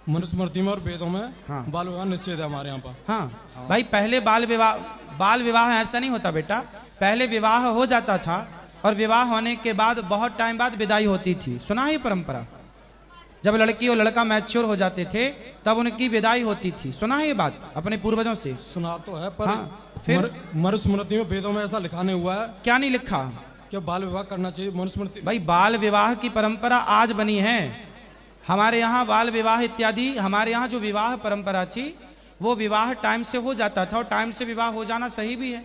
S8: मनुस्मृति में और वेदों में
S2: हाँ।
S8: बाल विवाह निषेध है हमारे यहाँ पर।
S2: हाँ भाई, पहले बाल विवाह ऐसा नहीं होता बेटा, पहले विवाह हो जाता था और विवाह होने के बाद बहुत टाइम बाद विदाई होती थी। सुना है परंपरा? जब लड़की और लड़का मैच्योर हो जाते थे तब उनकी विदाई होती थी। सुना है ये बात अपने पूर्वजों से?
S8: सुना तो है, पर
S2: हाँ, फिर
S8: मनुस्मृति में वेदों में ऐसा लिखा नहीं हुआ है।
S2: क्या नहीं लिखा?
S8: कि बाल विवाह करना चाहिए मनुस्मृति।
S2: भाई बाल विवाह की परंपरा आज बनी है हमारे यहाँ। बाल विवाह इत्यादि हमारे यहाँ जो विवाह परंपरा थी वो विवाह टाइम से हो जाता था, और टाइम से विवाह हो जाना सही भी है।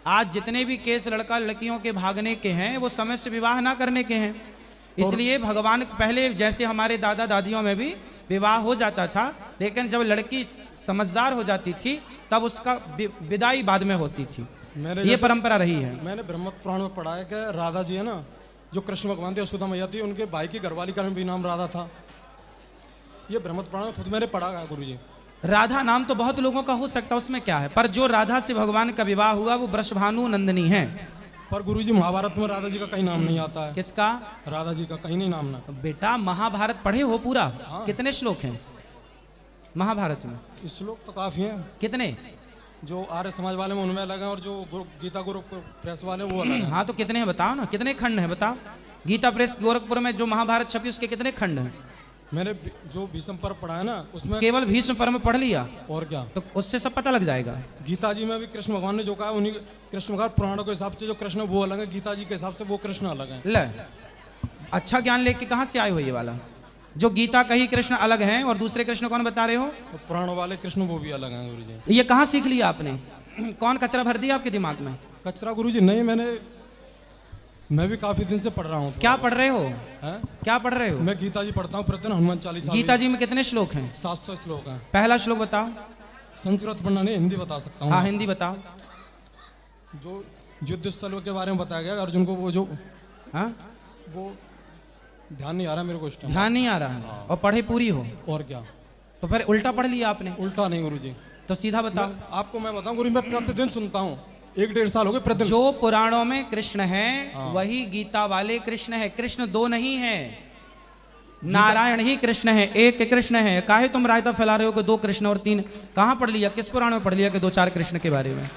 S2: आज जितने भी केस लड़का लड़कियों के भागने के हैं वो समय से विवाह ना करने के हैं। इसलिए भगवान पहले जैसे हमारे दादा दादियों में भी विवाह हो जाता था, लेकिन जब लड़की समझदार हो जाती थी तब उसका विदाई बाद में होती थी। ये परंपरा रही है।
S8: मैंने ब्रह्म पुराण में पढ़ा है कि राधा जी है ना, जो कृष्ण भगवान थे, यशोदा मैया थी, उनके भाई की घरवाली का भी नाम राधा था। ये ब्रह्म पुराण में खुद मैंने पढ़ा है गुरु जी।
S2: राधा नाम तो बहुत लोगों का हो सकता है, उसमें क्या है, पर जो राधा से भगवान का विवाह हुआ वो वृषभानु नंदिनी है।
S8: पर गुरुजी महाभारत में राधा जी का कहीं नाम नहीं आता है।
S2: किसका?
S8: राधा जी का कहीं नहीं नाम ना।
S2: बेटा महाभारत पढ़े हो पूरा?
S8: हाँ।
S2: कितने श्लोक हैं महाभारत में?
S8: श्लोक तो काफी हैं।
S2: कितने?
S8: जो आर्य समाज वाले में उनमें अलग हैं, और जो गीता गुरु प्रेस वाले वो अलग हैं।
S2: हाँ तो कितने हैं बताओ ना, कितने खंड हैं बताओ? गीता प्रेस गोरखपुर में जो महाभारत छपी उसके कितने खंड हैं?
S8: मैंने जो भीष्म पर्व पढ़ा है ना उसमें
S2: केवल भीष्म पर्व में पढ़ लिया,
S8: और क्या,
S2: तो उससे सब पता लग जाएगा।
S8: गीता जी में भी कृष्ण भगवान ने जो कहा, उन्हीं कृष्ण भगवान पुराणों के हिसाब से जो कृष्ण वो अलग है, गीता जी के हिसाब से वो कृष्ण अलग है।
S2: ले, अच्छा ज्ञान लेके कहाँ से आए हो ये वाला? जो गीता कही कृष्ण अलग हैं और दूसरे कृष्ण कौन बता रहे हो?
S8: तो पुराणों वाले कृष्ण वो भी अलग हैं गुरु जी।
S2: ये कहाँ सीख लिया आपने? कौन कचरा भर दिया आपके दिमाग में?
S8: कचरा गुरु जी नहीं, मैं भी काफी दिन से पढ़ रहा हूँ।
S2: क्या पढ़ रहे हो?
S8: है?
S2: क्या पढ़ रहे हो?
S8: मैं गीता जी पढ़ता हूँ प्रतिदिन, हनुमान चालीसा।
S2: गीता जी में कितने श्लोक हैं?
S8: 700 श्लोक हैं।
S2: पहला श्लोक बताओ।
S8: संस्कृत पढ़ना नहीं, हिंदी बता सकता हूँ।
S2: हाँ हिंदी बताओ।
S8: जो युद्ध स्थलों के बारे में बताया गया अर्जुन को, वो जो
S2: हाँ
S8: वो ध्यान नहीं आ रहा मेरे को इस टाइम।
S2: ध्यान नहीं आ रहा है और पढ़े पूरी हो?
S8: और क्या,
S2: तो फिर उल्टा पढ़ लिया आपने?
S8: उल्टा नहीं गुरु जी,
S2: तो सीधा बताओ।
S8: आपको मैं बताऊं गुरु, मैं प्रतिदिन सुनता हूँ, 1-1.5 साल हो गए प्रतिदिन।
S2: जो पुराणों में कृष्ण है वही गीता वाले कृष्ण है। कृष्ण दो नहीं है, नारायण ही कृष्ण है, एक कृष्ण है। काहे तुम रायता फैला रहे हो कि 2 कृष्ण और 3? कहाँ पढ़ लिया, किस पुराण में पढ़ लिया कि 2-4 कृष्ण के बारे में?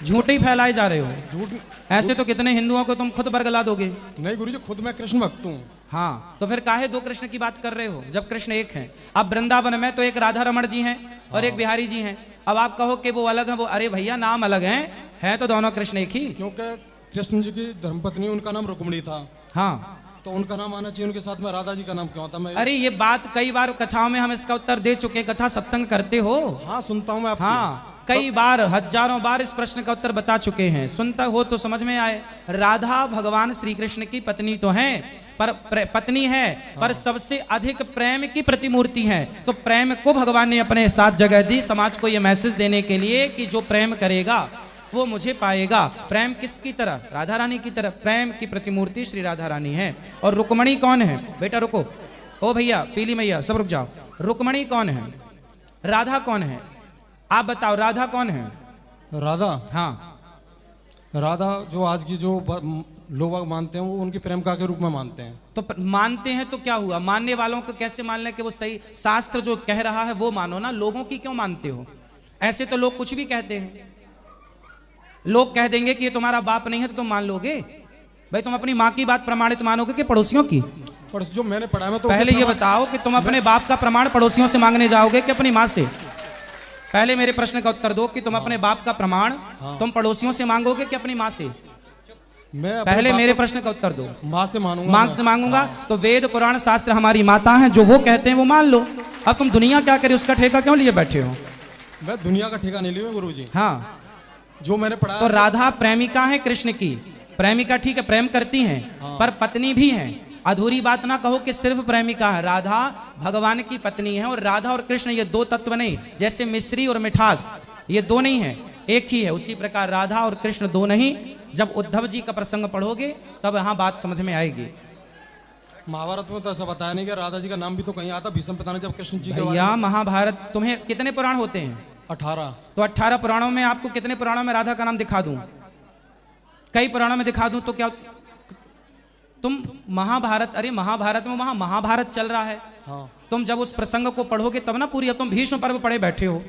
S2: झूठे ही फैलाए जा रहे हो।
S8: झूठ
S2: ऐसे तो कितने हिंदुओं को तुम खुद बरगला दोगे।
S8: नहीं गुरुजी, खुद मैं कृष्ण भक्त हूँ।
S2: हाँ, तो फिर काहे 2 कृष्ण की बात कर रहे हो जब कृष्ण एक हैं? अब वृंदावन में तो एक राधा रमण जी हैं और एक बिहारी जी हैं। अब आप कहो कि वो अलग है, वो अरे भैया नाम अलग हैं तो दोनों कृष्ण एक ही।
S8: क्योंकि कृष्ण जी की धर्मपत्नी उनका नाम रुक्मिणी था,
S2: हाँ
S8: तो उनका नाम आना चाहिए, उनके साथ में राधा जी का नाम क्यों आता? मैं
S2: अरे ये बात कई बार कथाओं में हम इसका उत्तर दे चुके। कथा सत्संग करते हो?
S8: हाँ सुनता हूँ मैं आपकी।
S2: हाँ, कई बार हजारों बार इस प्रश्न का उत्तर बता चुके हैं। सुनता हो तो समझ में आए। राधा भगवान श्री कृष्ण की पत्नी तो हैं, पर पत्नी है, पर सबसे अधिक प्रेम की प्रतिमूर्ति है। तो प्रेम को भगवान ने अपने साथ जगह दी, समाज को यह मैसेज देने के लिए कि जो प्रेम करेगा वो मुझे पाएगा। प्रेम किसकी तरह? राधा रानी की तरह। प्रेम की प्रतिमूर्ति श्री राधा रानी है। और रुक्मणी कौन है? बेटा रुको, ओ भैया पीली मैया सब रुक जाओ। रुक्मणी कौन है? राधा कौन है? आप बताओ, राधा कौन है?
S8: राधा,
S2: हाँ,
S8: राधा जो आज की जो लोग मानते हैं वो उनकी प्रेमिका के रूप में मानते हैं।
S2: तो मानते हैं तो क्या हुआ? मानने वालों को कैसे मान लें कि वो सही? शास्त्र जो कह रहा है वो मानो ना, लोगों की क्यों मानते हो? ऐसे तो लोग कुछ भी कहते हैं। लोग कह देंगे कि ये तुम्हारा बाप नहीं है तो तुम मान लोगे? भाई तुम अपनी माँ की बात प्रमाणित मानोगे कि पड़ोसियों की?
S8: पर जो मैंने पढ़ा है मैं तो
S2: पहले ये बताओ कि तुम अपने बाप का प्रमाण पड़ोसियों से मांगने जाओगे कि अपनी माँ से? पहले मेरे प्रश्न का उत्तर दो कि तुम अपने बाप का प्रमाण तुम पड़ोसियों से मांगोगे कि अपनी माँ से?
S8: मैं
S2: पहले मेरे प्रश्न का उत्तर दो।
S8: माँ से मांगूंगा।
S2: माँ से मांगूंगा तो वेद पुराण शास्त्र हमारी माता हैं, जो वो कहते हैं वो मान लो। अब तुम दुनिया क्या करे उसका ठेका क्यों लिए बैठे हो?
S8: मैं दुनिया का ठेका नहीं लिया गुरुजी।
S2: हाँ,
S8: जो मैंने पढ़ा
S2: तो राधा प्रेमिका है कृष्ण की। प्रेमिका ठीक है, प्रेम करती हैं, पर पत्नी भी हैं। अधूरी बात ना कहो कि सिर्फ प्रेमिका है। राधा भगवान की पत्नी है। और राधा और कृष्ण ये 2 तत्व नहीं, जैसे मिश्री और मिठास ये 2 नहीं है, एक ही है। उसी प्रकार राधा और कृष्ण 2 नहीं। जब उद्धव जी का प्रसंग पढ़ोगे तब यहाँ बात समझ में आएगी।
S8: महाभारत में तो ऐसा बताया नहीं कि राधा जी का नाम भी तो कहीं आता, भीष्म पिता ने जब कृष्ण जी के
S2: भैया महाभारत तुम्हें कितने पुराण होते हैं?
S8: 18।
S2: तो 18 पुराणों में आपको कितने पुराणों में राधा का नाम दिखा दूं? कई पुराणों में दिखा दूं तो क्या तुम महाभारत, अरे महाभारत में वहां महाभारत चल रहा है।
S8: हाँ।
S2: तुम जब उस प्रसंग को पढ़ोगे तब ना पूरी। अब तुम भीष्म पर्व पढ़े बैठे हो।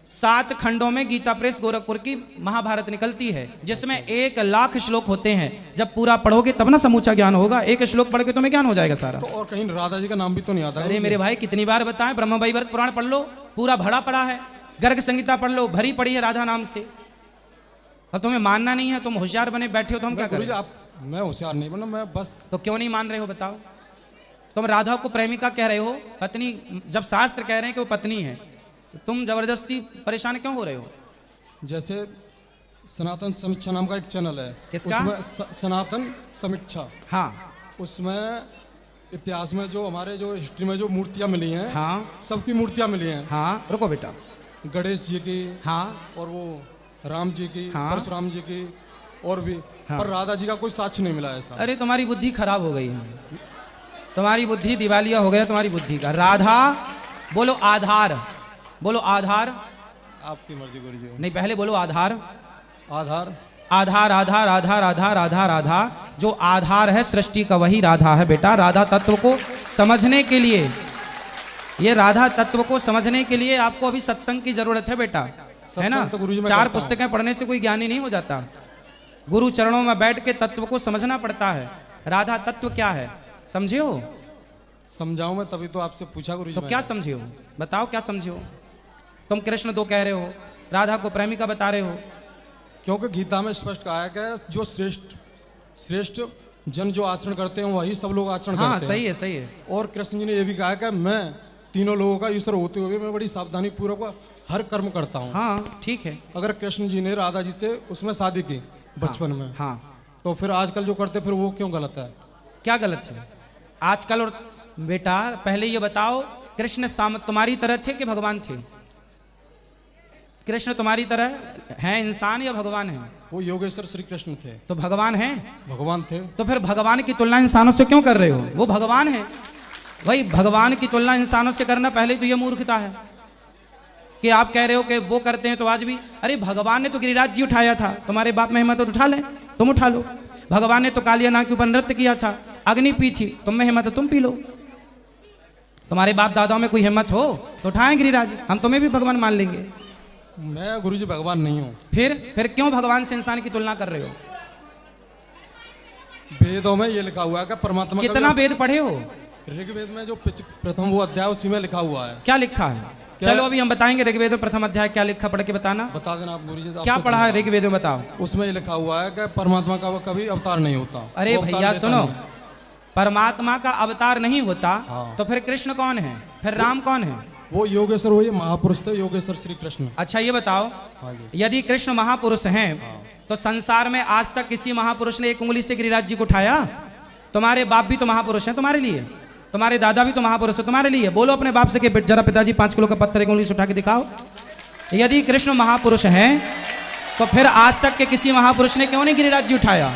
S2: 7 खंडों में गीता प्रेस गोरखपुर की महाभारत निकलती है, जिसमें 1 लाख श्लोक होते हैं। जब पूरा पढ़ोगे तब ना समूचा ज्ञान होगा। एक श्लोक पढ़ के तुम्हें ज्ञान हो जाएगा सारा।
S8: तो और कहीं राधा जी का नाम भी तो नहीं आता?
S2: अरे मेरे भाई कितनी बार बताएं, ब्रह्म वैवर्त पुराण पढ़ लो, पूरा भरा पड़ा है। गर्ग संहिता पढ़ लो, भरी पड़ी है राधा नाम से। अब तुम्हें मानना नहीं है, तुम होशियार बने बैठे हो तो हम क्या करें?
S8: आप, मैं होशियार नहीं बना, मैं बस।
S2: तो क्यों नहीं मान रहे हो बताओ? तुम राधा को प्रेमिका कह रहे हो, पत्नी, जब शास्त्र कह रहे हैं कि वो पत्नी है, तो तुम जबरदस्ती परेशान क्यों हो रहे हो?
S8: जैसे सनातन समीक्षा नाम का एक चैनल है।
S2: किसका?
S8: उसमें सनातन समीक्षा।
S2: हाँ,
S8: उसमें इतिहास में जो हमारे जो हिस्ट्री में जो मूर्तियां मिली हैं,
S2: हाँ,
S8: सबकी मूर्तियां मिली हैं।
S2: हाँ, रुको बेटा।
S8: गणेश जी की,
S2: हाँ,
S8: और वो राम जी की,
S2: हाँ,
S8: परशुराम जी की, और भी। हाँ। पर राधा जी का कोई साक्ष्य नहीं मिला ऐसा।
S2: अरे तुम्हारी बुद्धि खराब हो गई है। तुम्हारी बुद्धि दिवालिया हो गया तुम्हारी बुद्धि का। राधा बोलो आधार, बोलो आधार।
S8: आपकी मर्जी गुरु जी।
S2: नहीं, पहले बोलो आधार।
S8: आधार,
S2: आधार, आधार, आधार, आधार, आधार, आधार। जो आधार है सृष्टि का वही राधा है बेटा। राधा तत्व को समझने के लिए, ये राधा तत्व को समझने के लिए आपको अभी सत्संग की जरूरत है बेटा, है ना?
S8: तो गुरुजी मैं
S2: 4
S8: करता हूं।
S2: पुस्तकें पढ़ने से कोई ज्ञानी नहीं हो जाता। गुरु चरणों में बैठ के तत्व को समझना पड़ता है। राधा तत्व क्या है समझे हो?
S8: समझाऊं मैं, तभी तो आपसे पूछा गुरु जी।
S2: तो क्या समझे हो बताओ, क्या समझे हो? तुम कृष्ण 2 कह रहे हो, राधा को प्रेमिका बता रहे हो।
S8: क्योंकि गीता में स्पष्ट कहा है कि जो श्रेष्ठ जन जो आचरण करते हैं वही सब लोग आचरण
S2: हाँ,
S8: करते हैं।
S2: सही है, सही है।
S8: और कृष्ण जी ने यह भी कहा है कि मैं तीनों लोगों का ईश्वर होते हुए मैं बड़ी सावधानी पूर्वक हर कर्म करता हूँ।
S2: हाँ, ठीक है।
S8: अगर कृष्ण जी ने राधा जी से उसमें शादी की बचपन में,
S2: हाँ,
S8: तो फिर आजकल जो करते फिर वो क्यों गलत है?
S2: क्या गलत है आजकल? और बेटा पहले ये बताओ, कृष्ण तुम्हारी तरह थे कि भगवान थे? कृष्ण तुम्हारी तरह हैं इंसान या भगवान है?
S8: वो योगेश्वर श्री कृष्ण थे।
S2: तो भगवान हैं?
S8: भगवान थे।
S2: तो फिर भगवान की तुलना इंसानों से क्यों कर रहे हो? वो भगवान है। वही भगवान की तुलना इंसानों से करना पहले तो ये मूर्खता है कि आप कह रहे हो कि वो करते हैं तो आज भी। अरे भगवान ने तो गिरिराज जी उठाया था, तुम्हारे बाप में हिम्मत तो उठा ले, तुम उठा लो। भगवान ने तो कालिया नाग के ऊपर नृत्य किया था, अग्नि पी थी, तुम में हिम्मत तुम पी लो। तुम्हारे बाप दादाओं में कोई हिम्मत हो तो उठाएं गिरिराज, हम तुम्हें भी भगवान मान लेंगे।
S8: मैं गुरुजी भगवान नहीं हूँ।
S2: फिर क्यों भगवान से इंसान की तुलना कर रहे हो?
S8: वेदों में ये लिखा हुआ है कि परमात्मा का
S2: कितना वेद पढ़े हो?
S8: ऋग्वेद में जो प्रथम वो अध्याय उसी में लिखा हुआ है।
S2: क्या लिखा है? चलो अभी हम बताएंगे ऋग्वेद में प्रथम अध्याय क्या लिखा, पढ़ के बताना।
S8: बता देना आप गुरुजी।
S2: क्या पढ़ा है ऋग्वेद में, बताओ।
S8: उसमें ये लिखा हुआ है कि परमात्मा का वो कभी अवतार नहीं होता।
S2: अरे
S8: वो अवतार
S2: भैया
S8: लेता
S2: सुनो,
S8: नहीं।
S2: परमात्मा का अवतार नहीं होता
S8: हाँ।
S2: तो फिर कृष्ण कौन है, फिर राम कौन है?
S8: वो योगेश्वर, वो ये महापुरुष थे, योगेश्वर श्री कृष्ण।
S2: अच्छा ये बताओ,
S8: हाँ जी।
S2: यदि कृष्ण महापुरुष हैं तो संसार में आज तक किसी महापुरुष ने एक उंगली से गिरिराज जी को उठाया? तुम्हारे बाप भी तो महापुरुष हैं तुम्हारे लिए, तुम्हारे दादा भी तो महापुरुष है तुम्हारे लिए। बोलो अपने बाप से कि जरा पिताजी 5 किलो का पत्थर एक उंगली से उठा के दिखाओ। यदि कृष्ण महापुरुष हैं तो फिर आज तक के किसी महापुरुष ने क्यों नहीं गिरिराज जी उठाया?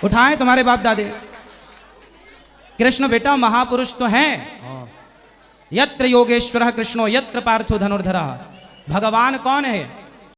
S2: उठाए तुम्हारे बाप दादे। कृष्ण बेटा महापुरुष तो हैं। यत्र योगेश्वर कृष्णो यत्र पार्थो धनुर्धरा। भगवान कौन है?